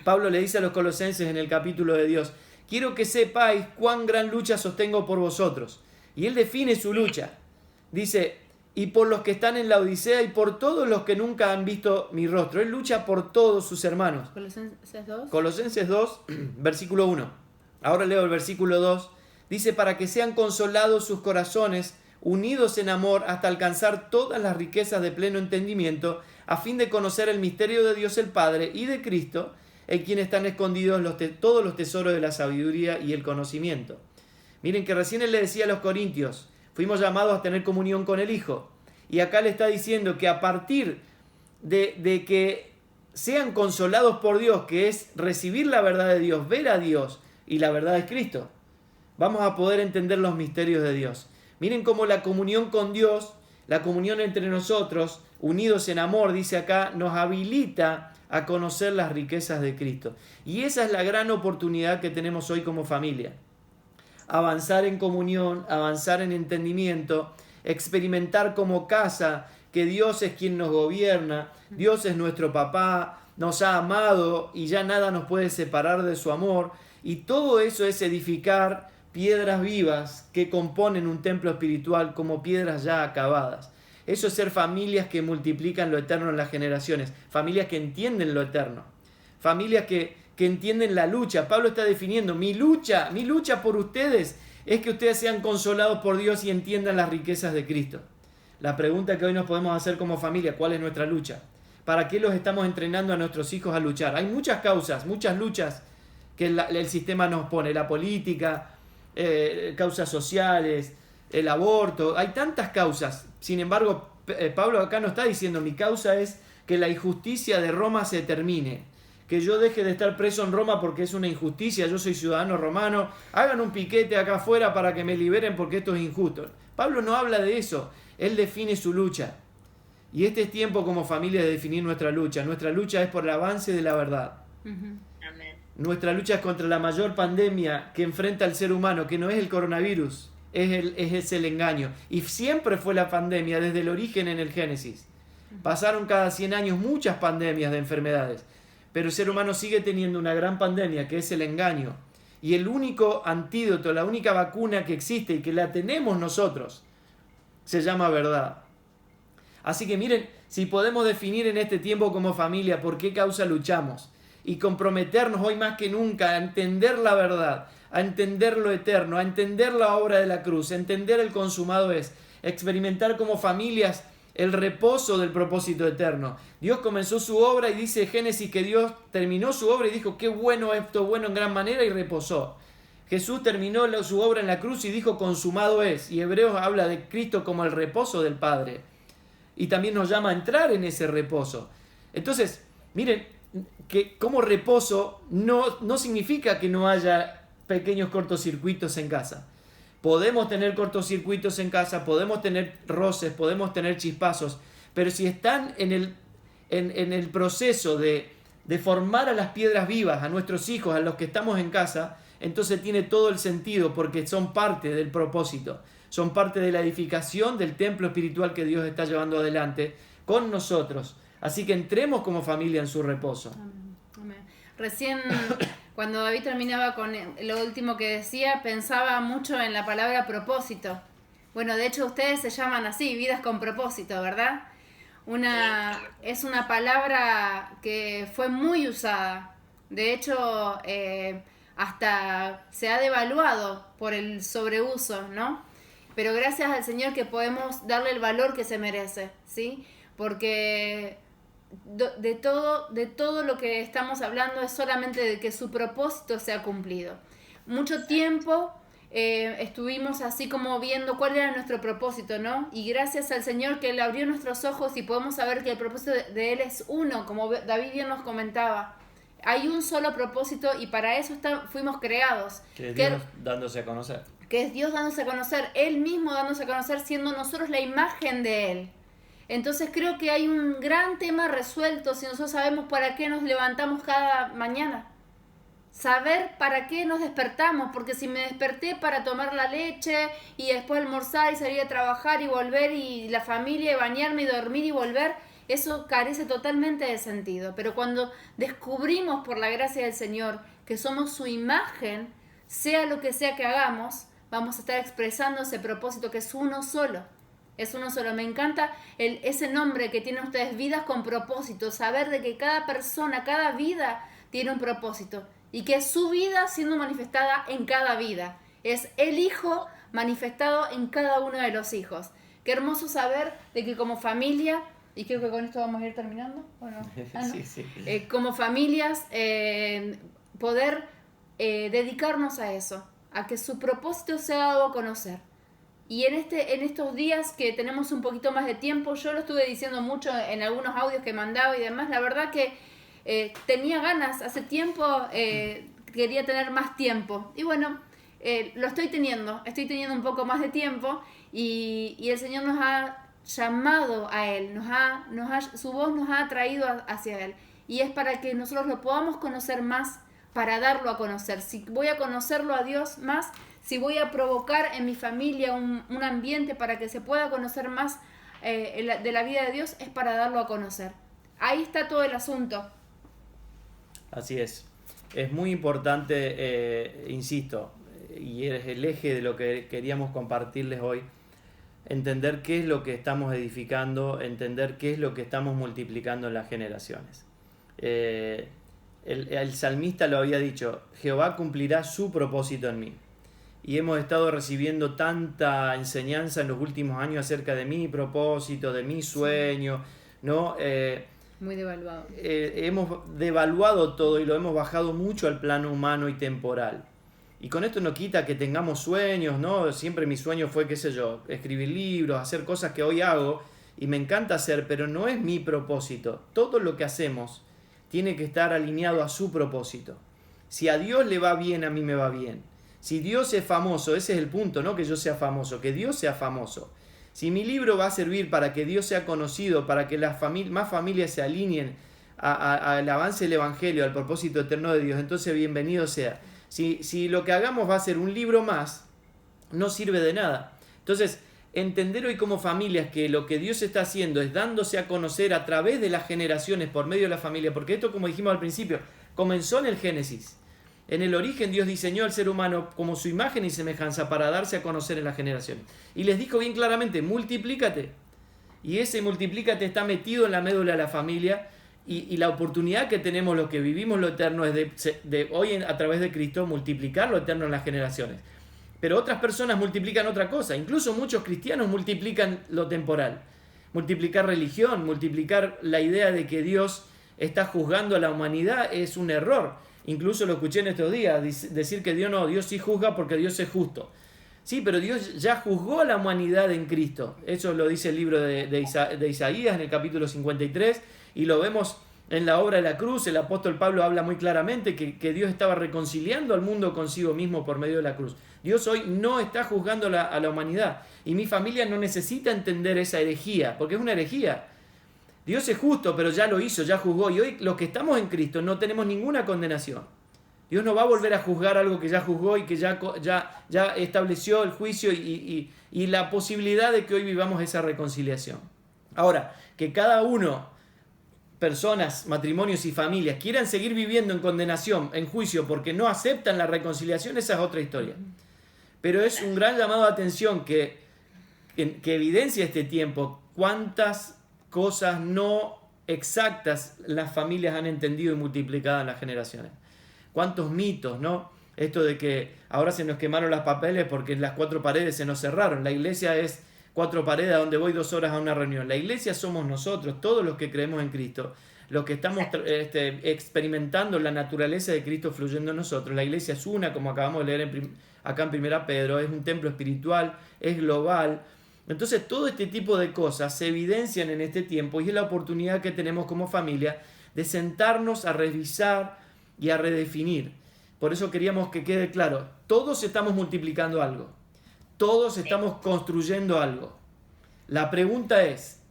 S4: Pablo le dice a los colosenses en el capítulo de Dios, quiero que sepáis cuán gran lucha sostengo por vosotros. Y él define su lucha. Dice, y por los que están en la Odisea y por todos los que nunca han visto mi rostro. Él lucha por todos sus hermanos.
S3: Colosenses 2.
S4: Colosenses 2, versículo 1. Ahora leo el versículo 2. Dice, para que sean consolados sus corazones, unidos en amor hasta alcanzar todas las riquezas de pleno entendimiento, a fin de conocer el misterio de Dios el Padre y de Cristo, en quien están escondidos todos los tesoros de la sabiduría y el conocimiento. Miren que recién él le decía a los corintios, fuimos llamados a tener comunión con el Hijo. Y acá le está diciendo que a partir de que sean consolados por Dios, que es recibir la verdad de Dios, ver a Dios, y la verdad es Cristo, vamos a poder entender los misterios de Dios. Miren cómo la comunión con Dios, la comunión entre nosotros, unidos en amor, dice acá, nos habilita a conocer las riquezas de Cristo. Y esa es la gran oportunidad que tenemos hoy como familia. Avanzar en comunión, avanzar en entendimiento, experimentar como casa que Dios es quien nos gobierna, Dios es nuestro papá, nos ha amado y ya nada nos puede separar de su amor. Y todo eso es edificar piedras vivas que componen un templo espiritual como piedras ya acabadas. Eso es ser familias que multiplican lo eterno en las generaciones, familias que entienden lo eterno, familias que entienden la lucha. Pablo está definiendo, mi lucha por ustedes es que ustedes sean consolados por Dios y entiendan las riquezas de Cristo. La pregunta que hoy nos podemos hacer como familia, ¿cuál es nuestra lucha? ¿Para qué los estamos entrenando a nuestros hijos a luchar? Hay muchas causas, muchas luchas que el sistema nos pone, la política, causas sociales, el aborto, hay tantas causas. Sin embargo, Pablo acá no está diciendo, mi causa es que la injusticia de Roma se termine, que yo deje de estar preso en Roma porque es una injusticia, yo soy ciudadano romano, hagan un piquete acá afuera para que me liberen porque esto es injusto. Pablo no habla de eso, él define su lucha. Y este es tiempo como familia de definir nuestra lucha. Nuestra lucha es por el avance de la verdad.
S2: Amén.
S4: Nuestra lucha es contra la mayor pandemia que enfrenta el ser humano, que no es el coronavirus, es el engaño. Y siempre fue la pandemia, desde el origen en el Génesis. Pasaron cada 100 años muchas pandemias de enfermedades, pero el ser humano sigue teniendo una gran pandemia, que es el engaño. Y el único antídoto, la única vacuna que existe y que la tenemos nosotros, se llama verdad. Así que miren, si podemos definir en este tiempo como familia por qué causa luchamos, y comprometernos hoy más que nunca a entender la verdad, a entender lo eterno, a entender la obra de la cruz, a entender el consumado es, experimentar como familias el reposo del propósito eterno. Dios comenzó su obra y dice Génesis que Dios terminó su obra y dijo, qué bueno esto, bueno en gran manera, y reposó. Jesús terminó su obra en la cruz y dijo, consumado es. Y Hebreos habla de Cristo como el reposo del Padre. Y también nos llama a entrar en ese reposo. Entonces, miren, que como reposo no significa que no haya pequeños cortocircuitos en casa. Podemos tener cortocircuitos en casa, podemos tener roces, podemos tener chispazos, pero si están en el proceso de formar a las piedras vivas, a nuestros hijos, a los que estamos en casa, entonces tiene todo el sentido porque son parte del propósito, son parte de la edificación del templo espiritual que Dios está llevando adelante con nosotros, Así que entremos como familia en su reposo.
S3: Amén. Amén. Recién, cuando David terminaba con lo último que decía, pensaba mucho en la palabra propósito. Bueno, de hecho ustedes se llaman así, vidas con propósito, ¿verdad? Es una palabra que fue muy usada. De hecho, hasta se ha devaluado por el sobreuso, ¿no? Pero gracias al Señor que podemos darle el valor que se merece, ¿sí? Porque de todo lo que estamos hablando es solamente de que su propósito sea cumplido. Mucho tiempo estuvimos así como viendo cuál era nuestro propósito, ¿no? Y gracias al Señor que Él abrió nuestros ojos y podemos saber que el propósito de Él es uno, como David bien nos comentaba. Hay un solo propósito y para eso fuimos creados.
S4: Que es Dios dándose a conocer.
S3: Que es Dios dándose a conocer, Él mismo dándose a conocer, siendo nosotros la imagen de Él. Entonces creo que hay un gran tema resuelto si nosotros sabemos para qué nos levantamos cada mañana. Saber para qué nos despertamos, porque si me desperté para tomar la leche y después almorzar y salir a trabajar y volver y la familia y bañarme y dormir y volver, eso carece totalmente de sentido. Pero cuando descubrimos por la gracia del Señor que somos su imagen, sea lo que sea que hagamos, vamos a estar expresando ese propósito que es uno solo. Es uno solo. Me encanta ese nombre que tienen ustedes, vidas con propósito. Saber de que cada persona, cada vida tiene un propósito. Y que es su vida siendo manifestada en cada vida. Es el Hijo manifestado en cada uno de los hijos. Qué hermoso saber de que como familia, y creo que con esto vamos a ir terminando, ¿o no? Ah, ¿no?
S4: Sí.
S3: Como familias, poder dedicarnos a eso, a que su propósito sea dado a conocer. Y en estos días que tenemos un poquito más de tiempo, yo lo estuve diciendo mucho en algunos audios que mandaba y demás, la verdad que tenía ganas, hace tiempo quería tener más tiempo. Y bueno, lo estoy teniendo un poco más de tiempo y el Señor nos ha llamado a Él, su voz nos ha atraído hacia Él. Y es para que nosotros lo podamos conocer más, para darlo a conocer. Si voy a conocerlo a Dios más, si voy a provocar en mi familia un ambiente para que se pueda conocer más de la vida de Dios, es para darlo a conocer. Ahí está todo el asunto.
S4: Así es. Es muy importante, insisto, y es el eje de lo que queríamos compartirles hoy, entender qué es lo que estamos edificando, entender qué es lo que estamos multiplicando en las generaciones. El salmista lo había dicho, Jehová cumplirá su propósito en mí. Y hemos estado recibiendo tanta enseñanza en los últimos años acerca de mi propósito, de mi sueño, ¿no?
S3: Muy devaluado.
S4: Hemos devaluado todo y lo hemos bajado mucho al plano humano y temporal. Y con esto no quita que tengamos sueños, ¿no? Siempre mi sueño fue, qué sé yo, escribir libros, hacer cosas que hoy hago y me encanta hacer, pero no es mi propósito. Todo lo que hacemos tiene que estar alineado a su propósito. Si a Dios le va bien, a mí me va bien. Si Dios es famoso, ese es el punto, no que yo sea famoso, que Dios sea famoso. Si mi libro va a servir para que Dios sea conocido, para que las más familias se alineen al avance del Evangelio, al propósito eterno de Dios, entonces bienvenido sea. Si lo que hagamos va a ser un libro más, no sirve de nada. Entonces, entender hoy como familias que lo que Dios está haciendo es dándose a conocer a través de las generaciones por medio de la familia, porque esto, como dijimos al principio, comenzó en el Génesis. En el origen Dios diseñó al ser humano como su imagen y semejanza para darse a conocer en las generaciones. Y les dijo bien claramente, multiplícate. Y ese multiplícate está metido en la médula de la familia y la oportunidad que tenemos los que vivimos lo eterno es de hoy a través de Cristo multiplicar lo eterno en las generaciones. Pero otras personas multiplican otra cosa. Incluso muchos cristianos multiplican lo temporal. Multiplicar religión, multiplicar la idea de que Dios está juzgando a la humanidad es un error. Incluso lo escuché en estos días, decir que Dios sí juzga porque Dios es justo. Sí, pero Dios ya juzgó a la humanidad en Cristo. Eso lo dice el libro de Isaías en el capítulo 53 y lo vemos en la obra de la cruz. El apóstol Pablo habla muy claramente que Dios estaba reconciliando al mundo consigo mismo por medio de la cruz. Dios hoy no está juzgando a la humanidad y mi familia no necesita entender esa herejía, porque es una herejía. Dios es justo, pero ya lo hizo, ya juzgó. Y hoy los que estamos en Cristo no tenemos ninguna condenación. Dios no va a volver a juzgar algo que ya juzgó y que ya estableció el juicio y la posibilidad de que hoy vivamos esa reconciliación. Ahora, que cada uno personas, matrimonios y familias quieran seguir viviendo en condenación, en juicio, porque no aceptan la reconciliación, esa es otra historia. Pero es un gran llamado de atención que evidencia este tiempo cuántas cosas no exactas las familias han entendido y multiplicado en las generaciones. Cuántos mitos, ¿no? Esto de que ahora se nos quemaron las papeles porque las 4 paredes se nos cerraron. La iglesia es 4 paredes a donde voy 2 horas a una reunión. La iglesia somos nosotros, todos los que creemos en Cristo, los que estamos experimentando la naturaleza de Cristo fluyendo en nosotros. La iglesia es una, como acabamos de leer acá en 1 Pedro, es un templo espiritual, es global. Entonces todo este tipo de cosas se evidencian en este tiempo y es la oportunidad que tenemos como familia de sentarnos a revisar y a redefinir. Por eso queríamos que quede claro, todos estamos multiplicando algo. Todos estamos construyendo algo. La pregunta es,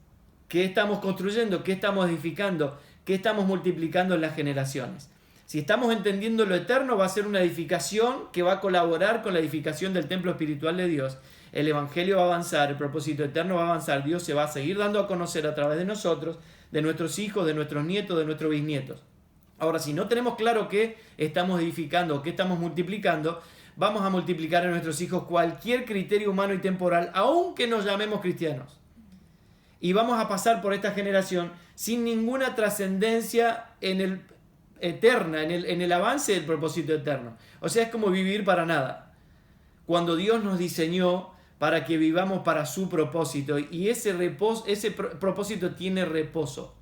S4: ¿qué estamos construyendo? ¿Qué estamos edificando? ¿Qué estamos multiplicando en las generaciones? Si estamos entendiendo lo eterno, va a ser una edificación que va a colaborar con la edificación del templo espiritual de Dios. El evangelio va a avanzar, el propósito eterno va a avanzar. Dios se va a seguir dando a conocer a través de nosotros, de nuestros hijos, de nuestros nietos, de nuestros bisnietos. Ahora, si no tenemos claro qué estamos edificando o qué estamos multiplicando, vamos a multiplicar en nuestros hijos cualquier criterio humano y temporal, aunque nos llamemos cristianos. Y vamos a pasar por esta generación sin ninguna trascendencia eterna, en el avance del propósito eterno. O sea, es como vivir para nada. Cuando Dios nos diseñó para que vivamos para su propósito, y ese propósito tiene reposo.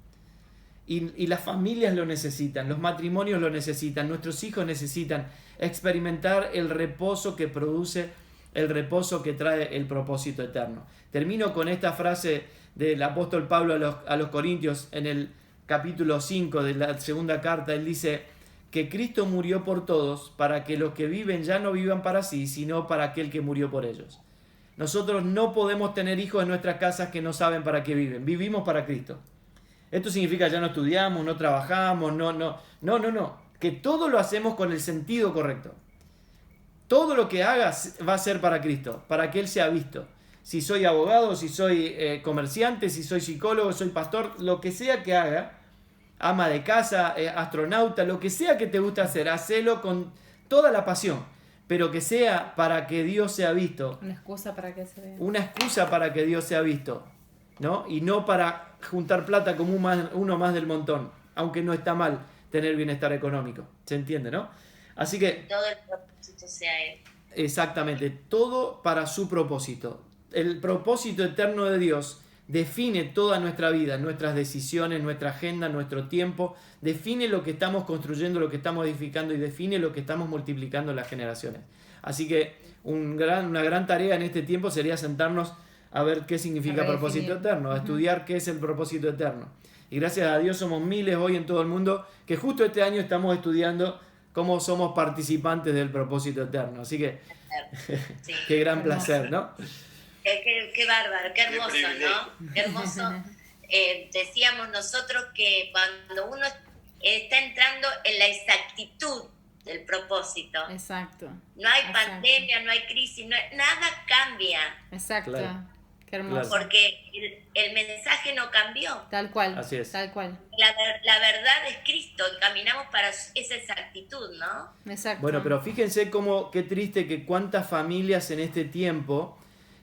S4: Y las familias lo necesitan, los matrimonios lo necesitan, nuestros hijos necesitan experimentar el reposo que produce, el reposo que trae el propósito eterno. Termino con esta frase del apóstol Pablo a los Corintios en el capítulo 5 de la segunda carta. Él dice que Cristo murió por todos para que los que viven ya no vivan para sí, sino para aquel que murió por ellos. Nosotros no podemos tener hijos en nuestras casas que no saben para qué viven. Vivimos para Cristo. Esto significa ya no estudiamos, no trabajamos, no. Que todo lo hacemos con el sentido correcto. Todo lo que hagas va a ser para Cristo, para que Él sea visto. Si soy abogado, si soy comerciante, si soy psicólogo, soy pastor, lo que sea que haga, ama de casa, astronauta, lo que sea que te guste hacer, hacelo con toda la pasión, pero que sea para que Dios sea visto.
S3: Una excusa para que se vea.
S4: Una excusa para que Dios sea visto, ¿no? Y no para juntar plata como uno más del montón, aunque no está mal tener bienestar económico. ¿Se entiende, no? Así que
S2: todo el propósito sea Él.
S4: Exactamente, todo para su propósito. El propósito eterno de Dios define toda nuestra vida, nuestras decisiones, nuestra agenda, nuestro tiempo, define lo que estamos construyendo, lo que estamos edificando y define lo que estamos multiplicando en las generaciones. Así que una gran tarea en este tiempo sería sentarnos a ver qué significa propósito eterno, a estudiar qué es el propósito eterno. Y gracias a Dios somos miles hoy en todo el mundo que justo este año estamos estudiando cómo somos participantes del propósito eterno. Así que
S2: Sí.
S4: qué gran placer, ¿no?
S2: Qué bárbaro, qué hermoso, ¿no? Qué hermoso. Decíamos nosotros que cuando uno está entrando en la exactitud del propósito,
S3: Exacto.
S2: no hay pandemia, no hay crisis, nada cambia.
S3: Exacto.
S4: Claro.
S3: Qué hermoso.
S4: Claro.
S2: Porque el mensaje no cambió.
S3: Tal cual.
S4: Así es.
S3: Tal cual.
S2: La verdad es Cristo y caminamos para esa exactitud, ¿no?
S3: Exacto.
S4: Bueno, pero fíjense qué triste que cuántas familias en este tiempo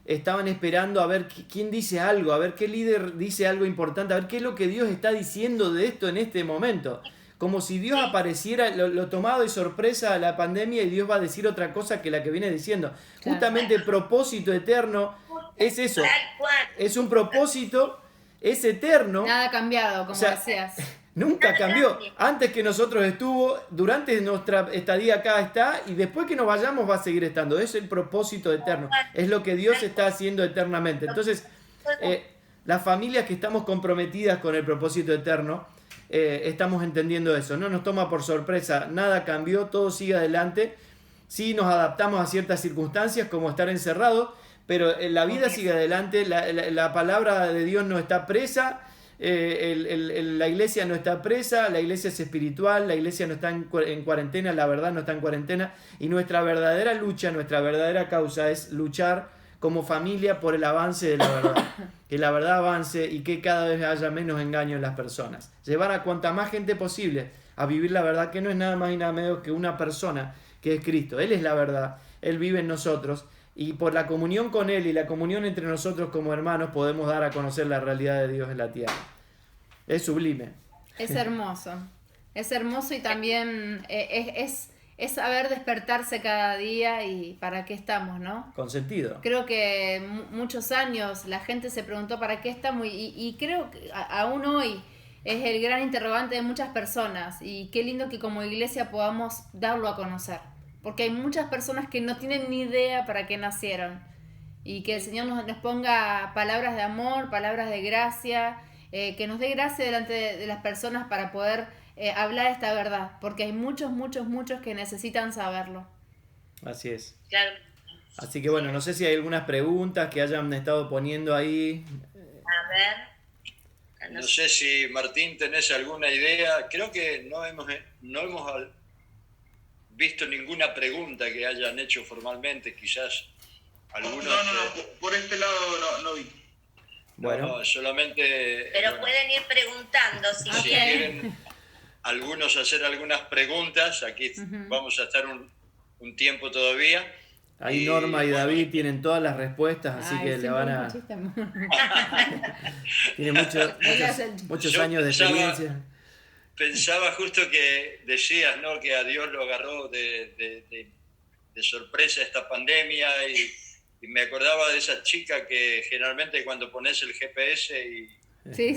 S4: estaban esperando a ver quién dice algo, a ver qué líder dice algo importante, a ver qué es lo que Dios está diciendo de esto en este momento. Como si Dios apareciera, lo tomado de sorpresa a la pandemia y Dios va a decir otra cosa que la que viene diciendo.
S3: Claro.
S4: Justamente el propósito eterno es eso.
S2: Tal cual.
S4: Es un propósito, es eterno.
S3: Nada cambiado, como
S4: O sea,
S3: decías.
S4: Nunca cambió. Antes que nosotros estuvo, durante nuestra estadía acá está, y después que nos vayamos va a seguir estando. Es el propósito eterno. Es lo que Dios está haciendo eternamente. Entonces, las familias que estamos comprometidas con el propósito eterno, estamos entendiendo eso. No nos toma por sorpresa. Nada cambió, todo sigue adelante. Sí nos adaptamos a ciertas circunstancias, como estar encerrados, pero la vida sigue adelante. La palabra de Dios no está presa. La iglesia no está presa, la iglesia es espiritual, la iglesia no está en cuarentena, la verdad no está en cuarentena, y nuestra verdadera lucha, nuestra verdadera causa es luchar como familia por el avance de la verdad. Que la verdad avance y que cada vez haya menos engaño en las personas. Llevar a cuanta más gente posible a vivir la verdad, que no es nada más y nada menos que una persona que es Cristo. Él es la verdad, Él vive en nosotros y por la comunión con Él y la comunión entre nosotros como hermanos podemos dar a conocer la realidad de Dios en la tierra. Es sublime.
S3: Es hermoso y también es saber despertarse cada día y para qué estamos, ¿no?
S4: Con sentido.
S3: Creo que muchos años la gente se preguntó para qué estamos y creo que aún hoy es el gran interrogante de muchas personas y qué lindo que como iglesia podamos darlo a conocer, porque hay muchas personas que no tienen ni idea para qué nacieron y que el Señor nos ponga palabras de amor, palabras de gracia, que nos dé gracia delante de las personas para poder hablar esta verdad, porque hay muchos que necesitan saberlo.
S4: Así es.
S2: Claro.
S4: Así que bueno, no sé si hay algunas preguntas que hayan estado poniendo ahí.
S2: A ver.
S1: No sé si Martín tenés alguna idea. Creo que no hemos visto ninguna pregunta que hayan hecho formalmente. Quizás algunos.
S5: No, por este lado no vi.
S4: Bueno.
S1: No, solamente.
S2: Pero pueden ir preguntando si
S1: quieren algunos hacer algunas preguntas. Aquí vamos a estar un tiempo todavía.
S4: Ahí Norma y David tienen todas las respuestas, así que le van a... Tiene muchos años de experiencia.
S1: Pensaba justo que decías, ¿no?, que a Dios lo agarró de sorpresa esta pandemia y me acordaba de esa chica que generalmente cuando pones el GPS y...
S3: Sí.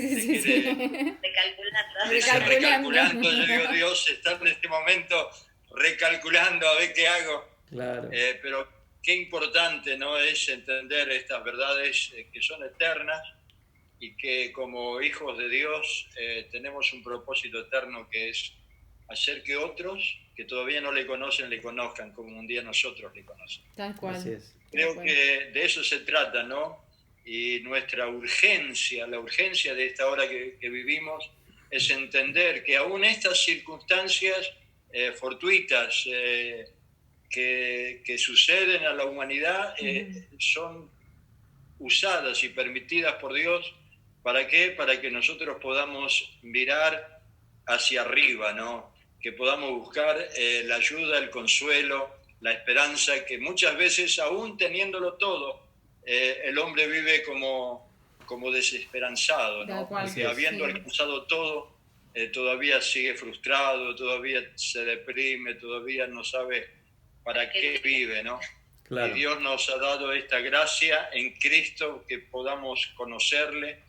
S1: Recalculando. Yo digo, Dios está en este momento recalculando a ver qué hago.
S4: Claro.
S1: Pero qué importante, ¿no?, es entender estas verdades que son eternas y que como hijos de Dios tenemos un propósito eterno que es hacer que otros que todavía no le conocen, le conozcan como un día nosotros le conocen.
S3: Tal cual.
S4: Así es.
S1: Creo que de eso se trata, ¿no? Y nuestra urgencia, la urgencia de esta hora que vivimos es entender que aún estas circunstancias fortuitas que suceden a la humanidad son usadas y permitidas por Dios. ¿Para qué? Para que nosotros podamos mirar hacia arriba, ¿no? Que podamos buscar la ayuda, el consuelo, la esperanza, que muchas veces, aún teniéndolo todo, el hombre vive como desesperanzado, ¿no? Porque habiendo alcanzado todo, todavía sigue frustrado, todavía se deprime, todavía no sabe para qué vive, ¿no?
S4: Claro.
S1: Y Dios nos ha dado esta gracia en Cristo, que podamos conocerle.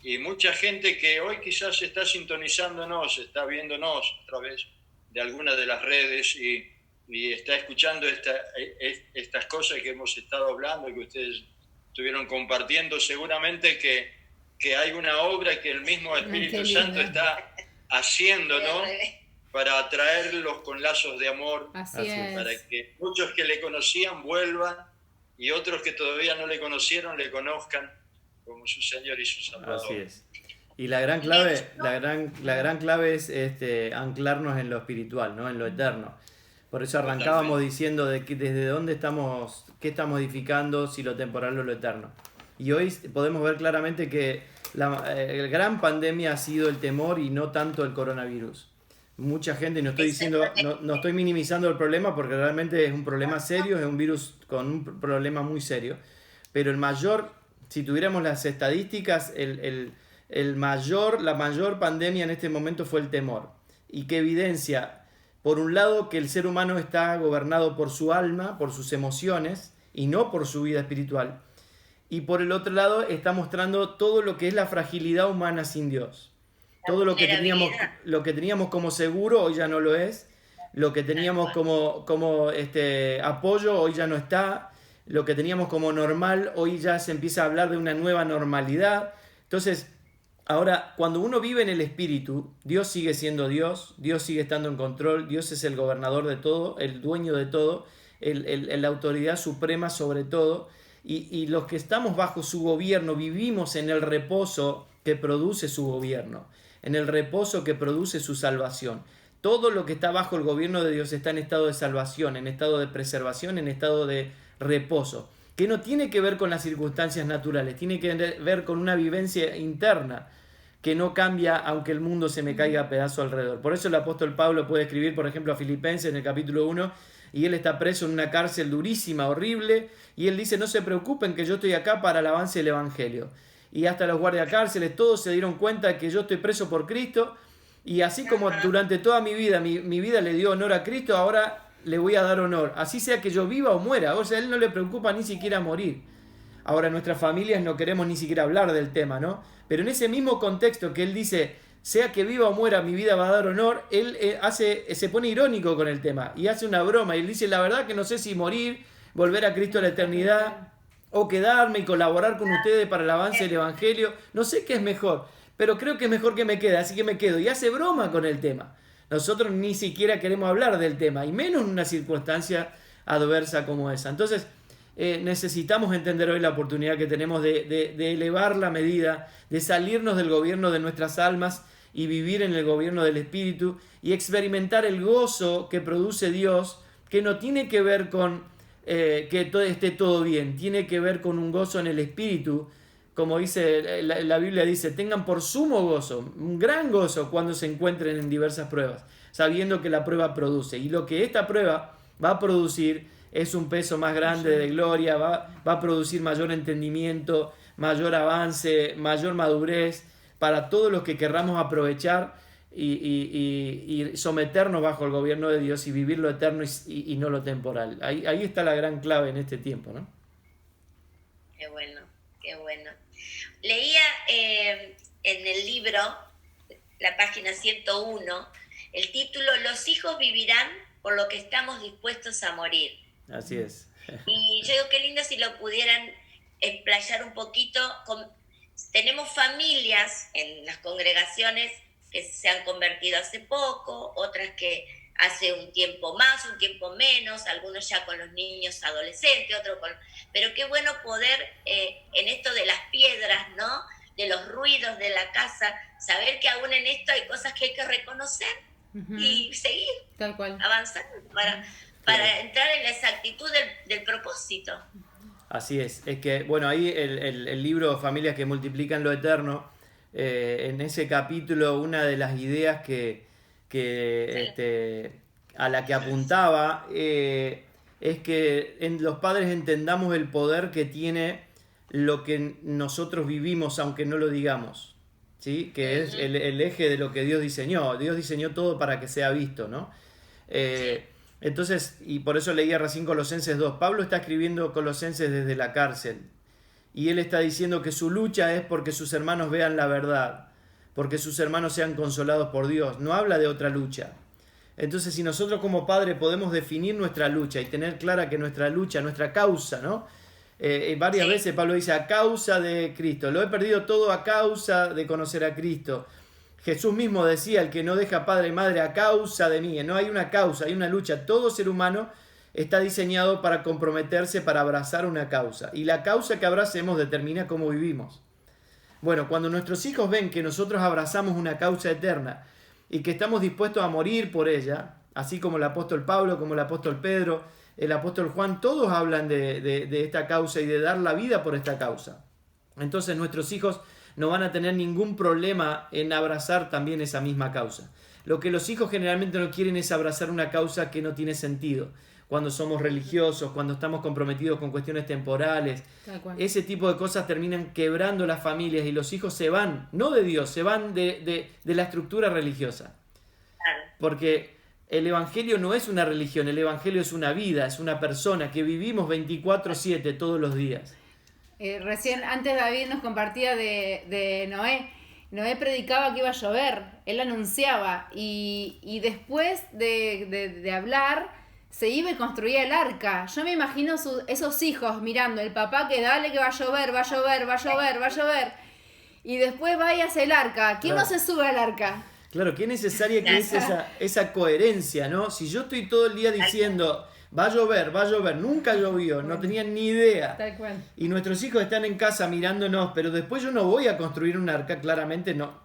S1: Y mucha gente que hoy quizás está sintonizándonos, está viéndonos a través de algunas de las redes y está escuchando estas cosas que hemos estado hablando, que ustedes estuvieron compartiendo, seguramente que hay una obra que el mismo Espíritu Santo está haciendo, ¿no?, para atraerlos con lazos de amor.
S3: Así es.
S1: Para que muchos que le conocían vuelvan y otros que todavía no le conocieron le conozcan como su Señor y su Salvador.
S4: Así es. Y la gran clave, la gran clave es anclarnos en lo espiritual, ¿no?, en lo eterno. Por eso arrancábamos diciendo de que desde dónde estamos, qué estamos edificando, si lo temporal o lo eterno. Y hoy podemos ver claramente que la gran pandemia ha sido el temor y no tanto el coronavirus. Mucha gente, no estoy minimizando el problema porque realmente es un problema serio, es un virus con un problema muy serio. Pero si tuviéramos las estadísticas, la mayor pandemia en este momento fue el temor. Y que evidencia, por un lado, que el ser humano está gobernado por su alma, por sus emociones y no por su vida espiritual. Y por el otro lado está mostrando todo lo que es la fragilidad humana sin Dios. Todo lo que teníamos como seguro hoy ya no lo es. Lo que teníamos como apoyo hoy ya no está. Lo que teníamos como normal hoy ya se empieza a hablar de una nueva normalidad. Entonces, ahora, cuando uno vive en el Espíritu, Dios sigue siendo Dios, Dios sigue estando en control, Dios es el gobernador de todo, el dueño de todo, la autoridad suprema sobre todo. Y los que estamos bajo su gobierno vivimos en el reposo que produce su gobierno, en el reposo que produce su salvación. Todo lo que está bajo el gobierno de Dios está en estado de salvación, en estado de preservación, en estado de reposo. que no tiene que ver con las circunstancias naturales, tiene que ver con una vivencia interna que no cambia aunque el mundo se me caiga a pedazos alrededor. Por eso el apóstol Pablo puede escribir, por ejemplo, a Filipenses en el capítulo 1, y él está preso en una cárcel durísima, horrible, y él dice, no se preocupen que yo estoy acá para el avance del evangelio. Y hasta los guardiacárceles, todos se dieron cuenta que yo estoy preso por Cristo, y así como durante toda mi vida, mi vida le dio honor a Cristo, ahora le voy a dar honor, así sea que yo viva o muera. O sea, a él no le preocupa ni siquiera morir. Ahora, en nuestras familias no queremos ni siquiera hablar del tema, ¿no? Pero en ese mismo contexto que él dice, sea que viva o muera, mi vida va a dar honor, él se pone irónico con el tema y hace una broma. Y él dice, la verdad que no sé si morir, volver a Cristo a la eternidad, o quedarme y colaborar con ustedes para el avance del evangelio. No sé qué es mejor, pero creo que es mejor que me quede, así que me quedo. Y hace broma con el tema. Nosotros ni siquiera queremos hablar del tema, y menos en una circunstancia adversa como esa. Entonces, necesitamos entender hoy la oportunidad que tenemos de elevar la medida, de salirnos del gobierno de nuestras almas y vivir en el gobierno del Espíritu y experimentar el gozo que produce Dios, que no tiene que ver con que todo esté todo bien, tiene que ver con un gozo en el Espíritu. Como dice la Biblia, dice, tengan por sumo gozo, un gran gozo cuando se encuentren en diversas pruebas, sabiendo que la prueba produce. Y lo que esta prueba va a producir es un peso más grande de gloria, va a producir mayor entendimiento, mayor avance, mayor madurez para todos los que querramos aprovechar y someternos bajo el gobierno de Dios y vivir lo eterno y no lo temporal. Ahí está la gran clave en este tiempo, ¿no?
S2: Qué bueno, qué bueno. Leía en el libro, la página 101, el título, Los hijos vivirán por lo que estamos dispuestos a morir.
S4: Así es.
S2: Y yo digo, qué lindo si lo pudieran explayar un poquito. Tenemos familias en las congregaciones que se han convertido hace poco, otras que hace un tiempo más, un tiempo menos, algunos ya con los niños adolescentes, otros con... Pero qué bueno poder, en esto de las piedras, ¿no?, de los ruidos de la casa, saber que aún en esto hay cosas que hay que reconocer y seguir
S3: tal cual,
S2: avanzando para entrar en la exactitud del propósito.
S4: Así es que, bueno, ahí el libro Familias que multiplican lo eterno, en ese capítulo una de las ideas a la que apuntaba es que los padres entendamos el poder que tiene lo que nosotros vivimos aunque no lo digamos, ¿sí? Que es el eje de lo que Dios diseñó. Dios diseñó todo para que sea visto, ¿no? Entonces, y por eso leía recién Colosenses 2. Pablo está escribiendo Colosenses desde la cárcel y él está diciendo que su lucha es porque sus hermanos vean la verdad, porque sus hermanos sean consolados por Dios. No habla de otra lucha. Entonces, si nosotros como padres podemos definir nuestra lucha y tener clara que nuestra lucha, nuestra causa, ¿no? Varias veces Pablo dice, a causa de Cristo. Lo he perdido todo a causa de conocer a Cristo. Jesús mismo decía, el que no deja padre y madre a causa de mí. No hay una causa, hay una lucha. Todo ser humano está diseñado para comprometerse, para abrazar una causa. Y la causa que abracemos determina cómo vivimos. Bueno, cuando nuestros hijos ven que nosotros abrazamos una causa eterna y que estamos dispuestos a morir por ella, así como el apóstol Pablo, como el apóstol Pedro, el apóstol Juan, todos hablan de esta causa y de dar la vida por esta causa. Entonces nuestros hijos no van a tener ningún problema en abrazar también esa misma causa. Lo que los hijos generalmente no quieren es abrazar una causa que no tiene sentido. Cuando somos religiosos, cuando estamos comprometidos con cuestiones temporales, ese tipo de cosas terminan quebrando las familias y los hijos se van, no de Dios, se van de la estructura religiosa. Porque el Evangelio no es una religión, el Evangelio es una vida, es una persona que vivimos 24/7 todos los días.
S3: Recién, antes David nos compartía de Noé. Noé predicaba que iba a llover, él anunciaba, y después de hablar, se iba y construía el arca. Yo me imagino esos hijos mirando, el papá que dale que va a llover, va a llover, va a llover, va a llover, y después va y hace el arca. ¿Quién no se sube al arca?
S4: Claro, qué necesaria que es esa coherencia, ¿no? Si yo estoy todo el día diciendo... va a llover, nunca llovió, no tenían ni idea. Tal cual. Y nuestros hijos están en casa mirándonos, pero después yo no voy a construir un arca, claramente no.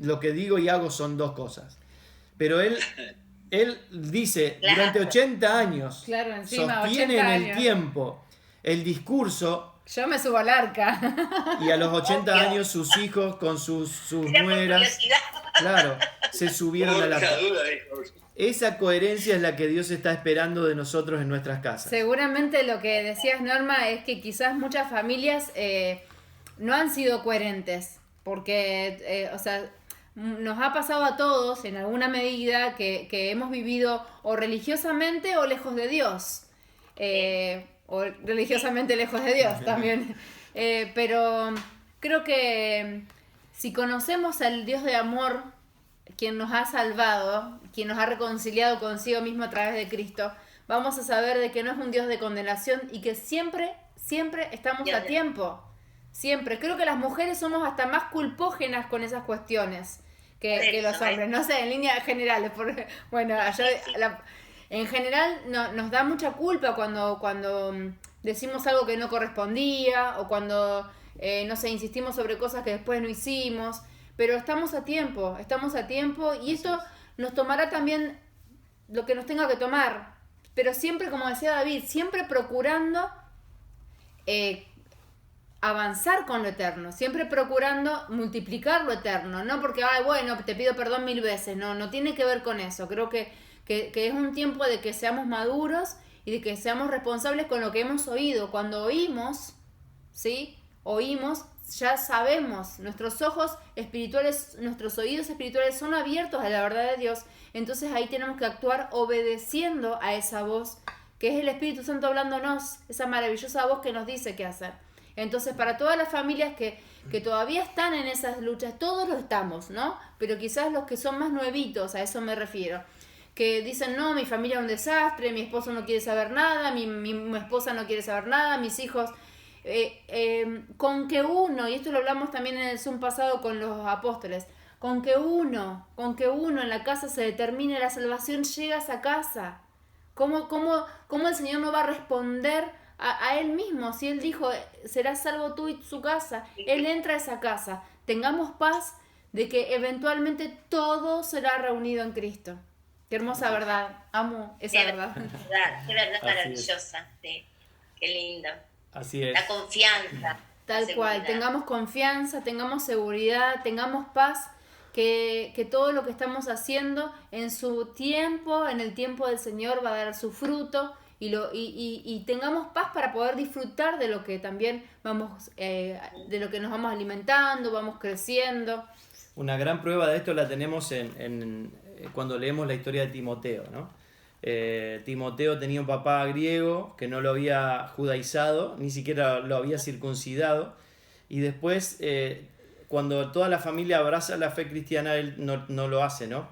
S4: Lo que digo y hago son dos cosas. Pero él dice, durante 80 años,
S3: claro, encima,
S4: sostiene
S3: 80
S4: en
S3: años.
S4: el tiempo el discurso.
S3: Yo me subo al arca.
S4: Y a los 80 años sus hijos con sus nueras, claro, se subieron al arca. Esa coherencia es la que Dios está esperando de nosotros en nuestras casas.
S3: Seguramente lo que decías, Norma, es que quizás muchas familias no han sido coherentes, porque, o sea, nos ha pasado a todos en alguna medida que hemos vivido o religiosamente o lejos de Dios, o religiosamente lejos de Dios también, pero creo que si conocemos al Dios de amor, quien nos ha salvado, quien nos ha reconciliado consigo mismo a través de Cristo, vamos a saber de que no es un Dios de condenación y que siempre estamos a tiempo. Siempre. Creo que las mujeres somos hasta más culpógenas con esas cuestiones que los hombres. No sé, en líneas generales. Porque, bueno, en general nos da mucha culpa cuando decimos algo que no correspondía o cuando, no sé, insistimos sobre cosas que después no hicimos. Pero estamos a tiempo y esto nos tomará también lo que nos tenga que tomar. Pero siempre, como decía David, siempre procurando avanzar con lo eterno, siempre procurando multiplicar lo eterno, no porque, ay, bueno, te pido perdón 1000 veces, no tiene que ver con eso. Creo que es un tiempo de que seamos maduros y de que seamos responsables con lo que hemos oído. Cuando oímos, ¿sí? Oímos, ya sabemos, nuestros ojos espirituales, nuestros oídos espirituales son abiertos a la verdad de Dios, entonces ahí tenemos que actuar obedeciendo a esa voz, que es el Espíritu Santo hablándonos, esa maravillosa voz que nos dice qué hacer. Entonces, para todas las familias que todavía están en esas luchas, todos lo estamos, ¿no? Pero quizás los que son más nuevitos, a eso me refiero, que dicen, no, mi familia es un desastre, mi esposo no quiere saber nada, mi esposa no quiere saber nada, mis hijos... con que uno, y esto lo hablamos también en el Zoom pasado con los apóstoles, con que uno en la casa se determine la salvación, llega a esa casa. ¿Cómo el Señor no va a responder a Él mismo? Si Él dijo, serás salvo tú y su casa, Él entra a esa casa. Tengamos paz de que eventualmente todo será reunido en Cristo. Qué hermosa verdad, amo esa verdad.
S2: Qué verdad maravillosa, sí. Qué lindo.
S4: Así es.
S2: La confianza.
S3: Tal cual, tengamos confianza, tengamos seguridad, tengamos paz, que todo lo que estamos haciendo en su tiempo, en el tiempo del Señor, va a dar su fruto y tengamos paz para poder disfrutar de lo que también vamos, de lo que nos vamos alimentando, vamos creciendo.
S4: Una gran prueba de esto la tenemos cuando leemos la historia de Timoteo, ¿no? Timoteo tenía un papá griego que no lo había judaizado, ni siquiera lo había circuncidado, y después cuando toda la familia abraza la fe cristiana, él no lo hace, ¿no?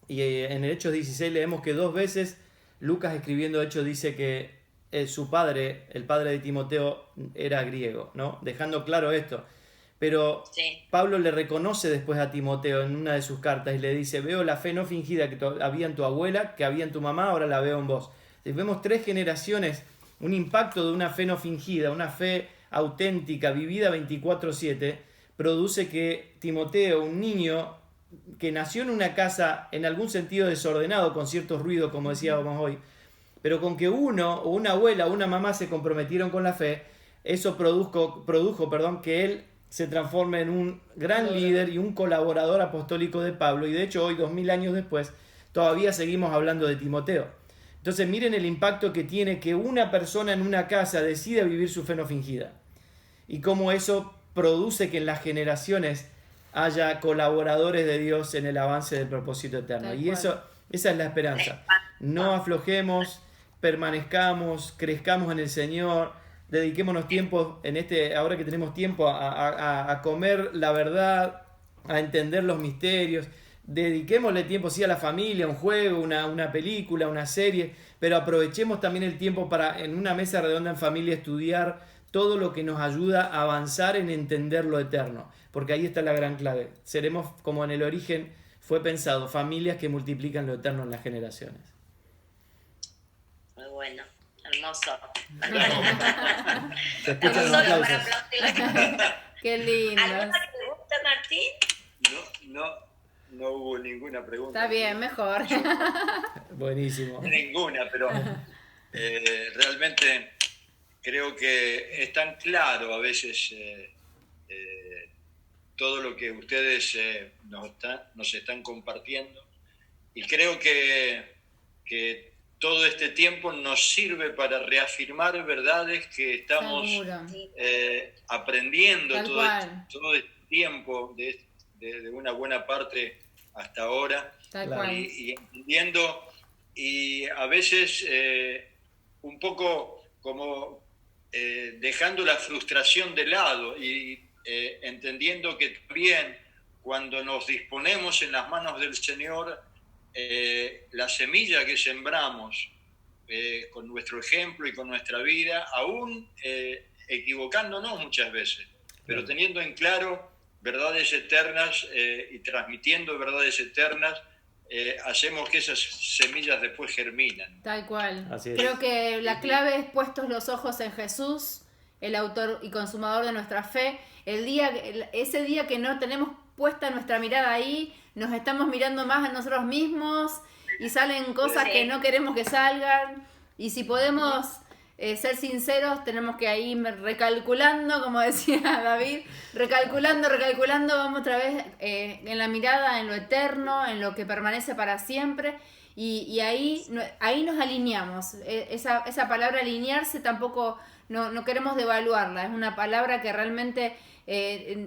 S4: Y en el Hechos 16 leemos que 2 veces Lucas, escribiendo Hechos, dice que su padre, el padre de Timoteo, era griego, ¿no? Dejando claro esto. Pero sí, Pablo le reconoce después a Timoteo en una de sus cartas y le dice, veo la fe no fingida que había en tu abuela, que había en tu mamá, ahora la veo en vos. Entonces, vemos 3 generaciones, un impacto de una fe no fingida, una fe auténtica, vivida 24/7, produce que Timoteo, un niño que nació en una casa en algún sentido desordenado, con ciertos ruidos, como decíamos hoy, pero con que uno, o una abuela o una mamá se comprometieron con la fe, eso produjo que él se transforma en un gran líder y un colaborador apostólico de Pablo, y de hecho hoy, 2000 años después, todavía seguimos hablando de Timoteo. Entonces miren el impacto que tiene que una persona en una casa decida vivir su fe no fingida, y cómo eso produce que en las generaciones haya colaboradores de Dios en el avance del propósito eterno. Y esa es la esperanza. No aflojemos, permanezcamos, crezcamos en el Señor. Dediquémonos tiempo ahora que tenemos tiempo a comer la verdad, a entender los misterios. Dediquémosle tiempo, sí, a la familia, un juego, una película, una serie, pero aprovechemos también el tiempo para en una mesa redonda en familia estudiar todo lo que nos ayuda a avanzar en entender lo eterno, porque ahí está la gran clave. Seremos, como en el origen fue pensado, familias que multiplican lo eterno en las generaciones.
S2: Muy bueno. Hermoso.
S4: Se escuchan los aplausos.
S3: Qué lindo.
S2: ¿Alguna pregunta, Martín?
S1: No hubo ninguna pregunta.
S3: Está bien, mejor.
S4: Buenísimo.
S1: Ninguna, pero realmente creo que es tan claro a veces todo lo que ustedes nos están compartiendo, y creo que todo este tiempo nos sirve para reafirmar verdades que estamos aprendiendo todo este tiempo, de una buena parte hasta ahora, y entendiendo, y a veces un poco como dejando la frustración de lado y entendiendo que también cuando nos disponemos en las manos del Señor, la semilla que sembramos con nuestro ejemplo y con nuestra vida, aún equivocándonos muchas veces, pero teniendo en claro verdades eternas y transmitiendo verdades eternas, hacemos que esas semillas después germinan.
S3: Tal cual.
S4: Así es.
S3: Creo que la clave es puestos los ojos en Jesús, el autor y consumador de nuestra fe. Ese día que no tenemos puesta nuestra mirada ahí, nos estamos mirando más a nosotros mismos y salen cosas que no queremos que salgan. Y si podemos ser sinceros, tenemos que ir recalculando, como decía David, recalculando, vamos otra vez en la mirada, en lo eterno, en lo que permanece para siempre. Y ahí nos alineamos. Esa palabra alinearse tampoco no queremos devaluarla. Es una palabra que realmente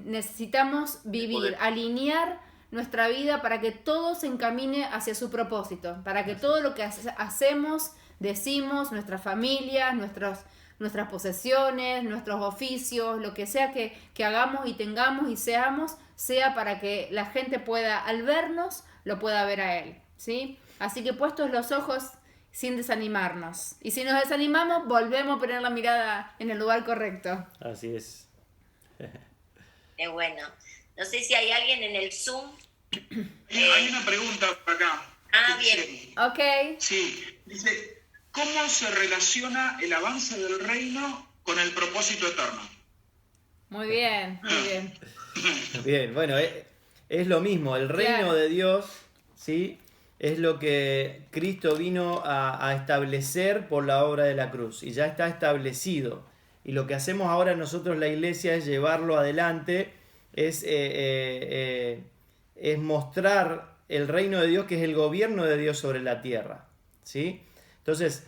S3: necesitamos vivir, alinear nuestra vida para que todo se encamine hacia su propósito, para que todo lo que hacemos, decimos, nuestras familias, nuestras posesiones, nuestros oficios, lo que sea que hagamos y tengamos y seamos, sea para que la gente pueda, al vernos, lo pueda ver a Él, ¿sí? Así que puestos los ojos sin desanimarnos. Y si nos desanimamos, volvemos a poner la mirada en el lugar correcto.
S4: Así es.
S2: Qué bueno. No sé si hay alguien en el Zoom.
S5: Hay una pregunta por acá.
S2: Bien.
S3: Ok.
S5: Sí, dice, ¿cómo se relaciona el avance del reino con el propósito eterno?
S3: Muy bien, muy bien.
S4: Bien, bueno, es lo mismo. El reino de Dios, ¿sí? Es lo que Cristo vino a establecer por la obra de la cruz. Y ya está establecido. Y lo que hacemos ahora nosotros, la iglesia, es llevarlo adelante, es mostrar el reino de Dios, que es el gobierno de Dios sobre la tierra, ¿sí? Entonces,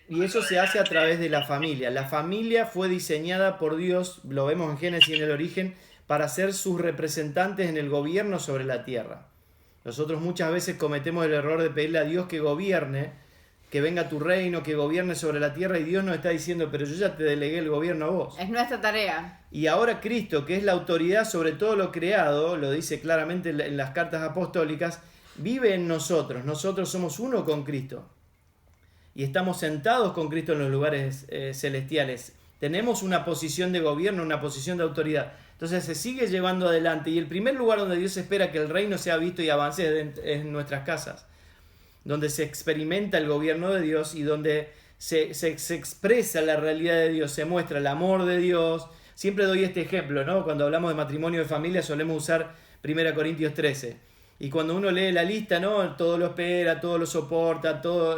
S4: y eso se hace a través de la familia. La familia fue diseñada por Dios, lo vemos en Génesis, en el origen, para ser sus representantes en el gobierno sobre la tierra. Nosotros muchas veces cometemos el error de pedirle a Dios que gobierne, que venga tu reino, que gobierne sobre la tierra, y Dios nos está diciendo, pero yo ya te delegué el gobierno a vos.
S3: Es nuestra tarea.
S4: Y ahora Cristo, que es la autoridad sobre todo lo creado, lo dice claramente en las cartas apostólicas, vive en nosotros. Nosotros somos uno con Cristo. Y estamos sentados con Cristo en los lugares celestiales. Tenemos una posición de gobierno, una posición de autoridad. Entonces se sigue llevando adelante. Y el primer lugar donde Dios espera que el reino sea visto y avance es en nuestras casas, donde se experimenta el gobierno de Dios y donde se expresa la realidad de Dios, se muestra el amor de Dios. Siempre doy este ejemplo, ¿no? Cuando hablamos de matrimonio de familia solemos usar 1 Corintios 13. Y cuando uno lee la lista, ¿no? Todo lo espera, todo lo soporta, todo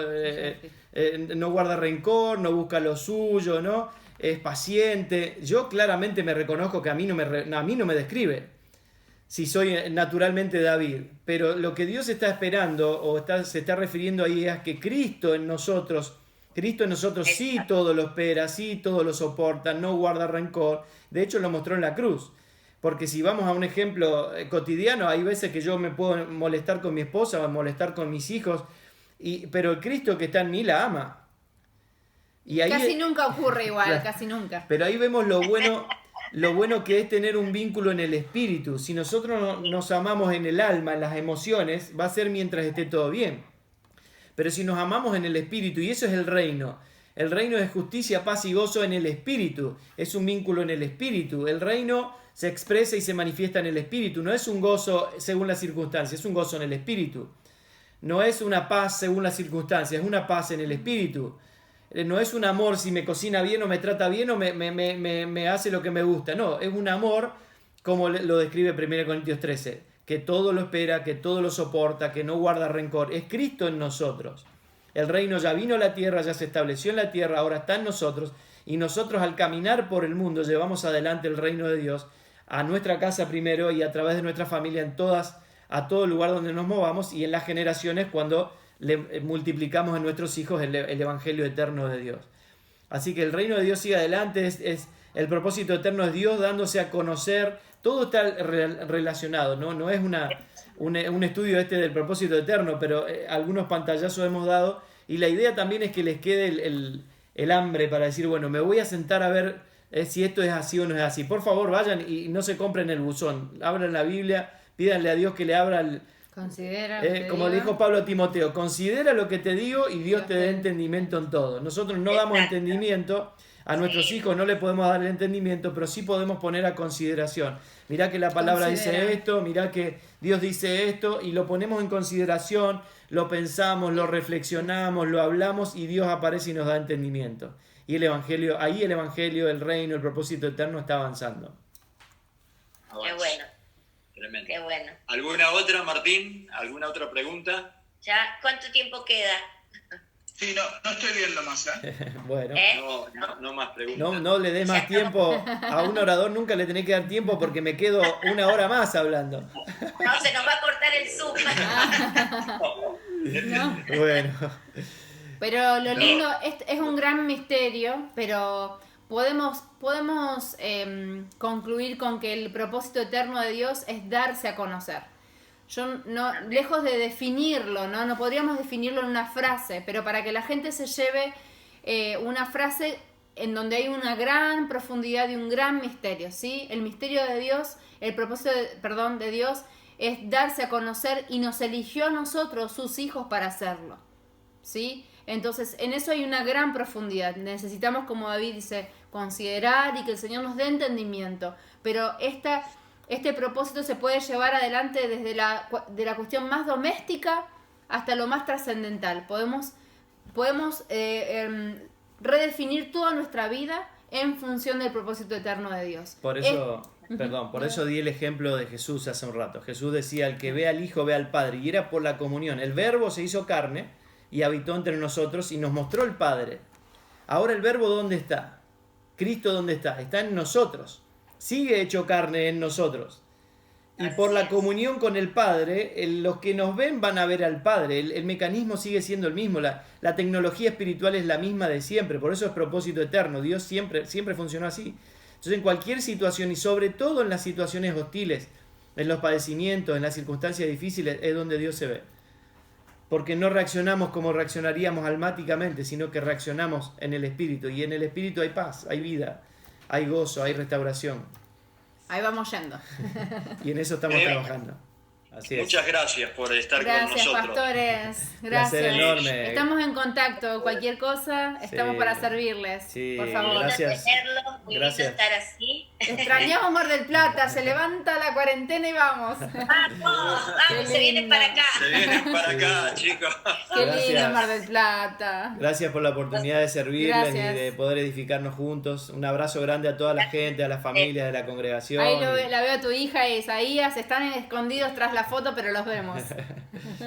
S4: no guarda rencor, no busca lo suyo, ¿no? Es paciente. Yo claramente me reconozco que a mí no me describe si soy naturalmente David, pero lo que Dios está esperando se está refiriendo ahí es que Cristo en nosotros sí todo lo espera, sí todo lo soporta, no guarda rencor. De hecho lo mostró en la cruz. Porque si vamos a un ejemplo cotidiano, hay veces que yo me puedo molestar con mi esposa o molestar con mis hijos, pero el Cristo que está en mí la ama. Y ahí
S3: Casi nunca ocurre igual,
S4: claro,
S3: casi nunca.
S4: Pero ahí vemos lo bueno que es tener un vínculo en el espíritu. Si nosotros nos amamos en el alma, en las emociones, va a ser mientras esté todo bien. Pero si nos amamos en el espíritu, y eso es el reino es justicia, paz y gozo en el espíritu. Es un vínculo en el espíritu. El reino se expresa y se manifiesta en el espíritu. No es un gozo según las circunstancias, es un gozo en el espíritu. No es una paz según las circunstancias, es una paz en el espíritu. No es un amor si me cocina bien o me trata bien o me hace lo que me gusta. No, es un amor como lo describe 1 Corintios 13, que todo lo espera, que todo lo soporta, que no guarda rencor. Es Cristo en nosotros. El reino ya vino a la tierra, ya se estableció en la tierra, ahora está en nosotros. y nosotros al caminar por el mundo llevamos adelante el reino de Dios a nuestra casa primero y a través de nuestra familia a todo lugar donde nos movamos y en las generaciones cuando le multiplicamos en nuestros hijos el evangelio eterno de Dios. Así que el reino de Dios sigue adelante, es el propósito eterno es Dios dándose a conocer, todo está relacionado, no es un estudio del propósito eterno, pero algunos pantallazos hemos dado y la idea también es que les quede el hambre para decir, bueno, me voy a sentar a ver si esto es así o no es así. Por favor, vayan y no se compren el buzón, abran la Biblia, pídanle a Dios que le abra
S3: Considera
S4: como le dijo Pablo a Timoteo, considera lo que te digo y Dios te dé entendimiento en todo. Nosotros no damos entendimiento, a nuestros hijos no le podemos dar el entendimiento, pero sí podemos poner a consideración. Mirá que la palabra dice esto, mirá que Dios dice esto, y lo ponemos en consideración, lo pensamos, lo reflexionamos, lo hablamos, y Dios aparece y nos da entendimiento. Y el Evangelio, el reino, el propósito eterno está avanzando.
S2: Qué bueno.
S1: Tremendo.
S2: Qué bueno.
S1: ¿Alguna otra, Martín? ¿Alguna otra pregunta?
S2: ¿Ya cuánto tiempo queda?
S5: Sí, no estoy viendo más, ¿eh?
S4: Bueno.
S1: No más preguntas.
S4: No le des más tiempo a un orador, nunca le tenés que dar tiempo porque me quedo una hora más hablando.
S2: No, se nos va a cortar el Zoom.
S3: No.
S4: Bueno.
S3: Pero lo lindo, es un gran misterio, pero podemos concluir con que el propósito eterno de Dios es darse a conocer. Lejos de definirlo, no podríamos definirlo en una frase, pero para que la gente se lleve una frase en donde hay una gran profundidad y un gran misterio, ¿sí? El misterio de Dios, el propósito de Dios es darse a conocer y nos eligió a nosotros, sus hijos, para hacerlo, ¿sí? Entonces, en eso hay una gran profundidad. Necesitamos, como David dice, considerar y que el Señor nos dé entendimiento. Pero este propósito se puede llevar adelante desde de la cuestión más doméstica hasta lo más trascendental. Podemos redefinir toda nuestra vida en función del propósito eterno de Dios.
S4: Por eso di el ejemplo de Jesús hace un rato. Jesús decía, el que ve al Hijo ve al Padre, y era por la comunión. El Verbo se hizo carne y habitó entre nosotros y nos mostró el Padre. Ahora el Verbo, ¿dónde está? Cristo, ¿dónde está? Está en nosotros. Sigue hecho carne en nosotros. Y por la comunión con el Padre, los que nos ven van a ver al Padre. El mecanismo sigue siendo el mismo. La tecnología espiritual es la misma de siempre. Por eso es propósito eterno. Dios siempre funcionó así. Entonces, en cualquier situación, y sobre todo en las situaciones hostiles, en los padecimientos, en las circunstancias difíciles, es donde Dios se ve. Porque no reaccionamos como reaccionaríamos almáticamente, sino que reaccionamos en el Espíritu. Y en el Espíritu hay paz, hay vida, hay gozo, hay restauración.
S3: Ahí vamos yendo.
S4: Y en eso estamos trabajando. Así es.
S1: Muchas gracias por estar con nosotros.
S3: Gracias, pastores. Gracias.
S4: Placer enorme.
S3: Estamos en contacto. Cualquier cosa, estamos para servirles.
S4: Sí,
S3: por favor.
S4: gracias.
S2: Muy lindo estar así.
S3: Extrañamos Mar del Plata. Se levanta la cuarentena y vamos.
S2: Vamos, se vienen para acá.
S1: Se vienen para acá, chicos.
S3: Qué
S4: Gracias.
S3: lindo Mar del Plata.
S4: Gracias por la oportunidad de servirles
S3: Gracias.
S4: y de poder edificarnos juntos. Un abrazo grande a toda la gente, a las familias de la congregación.
S3: Ahí la veo a tu hija y Isaías. Están escondidos tras la foto, pero los vemos.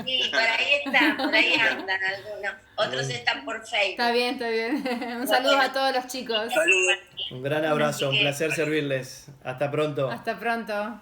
S2: Sí, por ahí andan algunos. Otros están por Facebook.
S3: Está bien. Un saludo a todos los chicos.
S1: Saludos.
S4: Un gran abrazo, un placer servirles. Hasta pronto.
S3: Hasta pronto.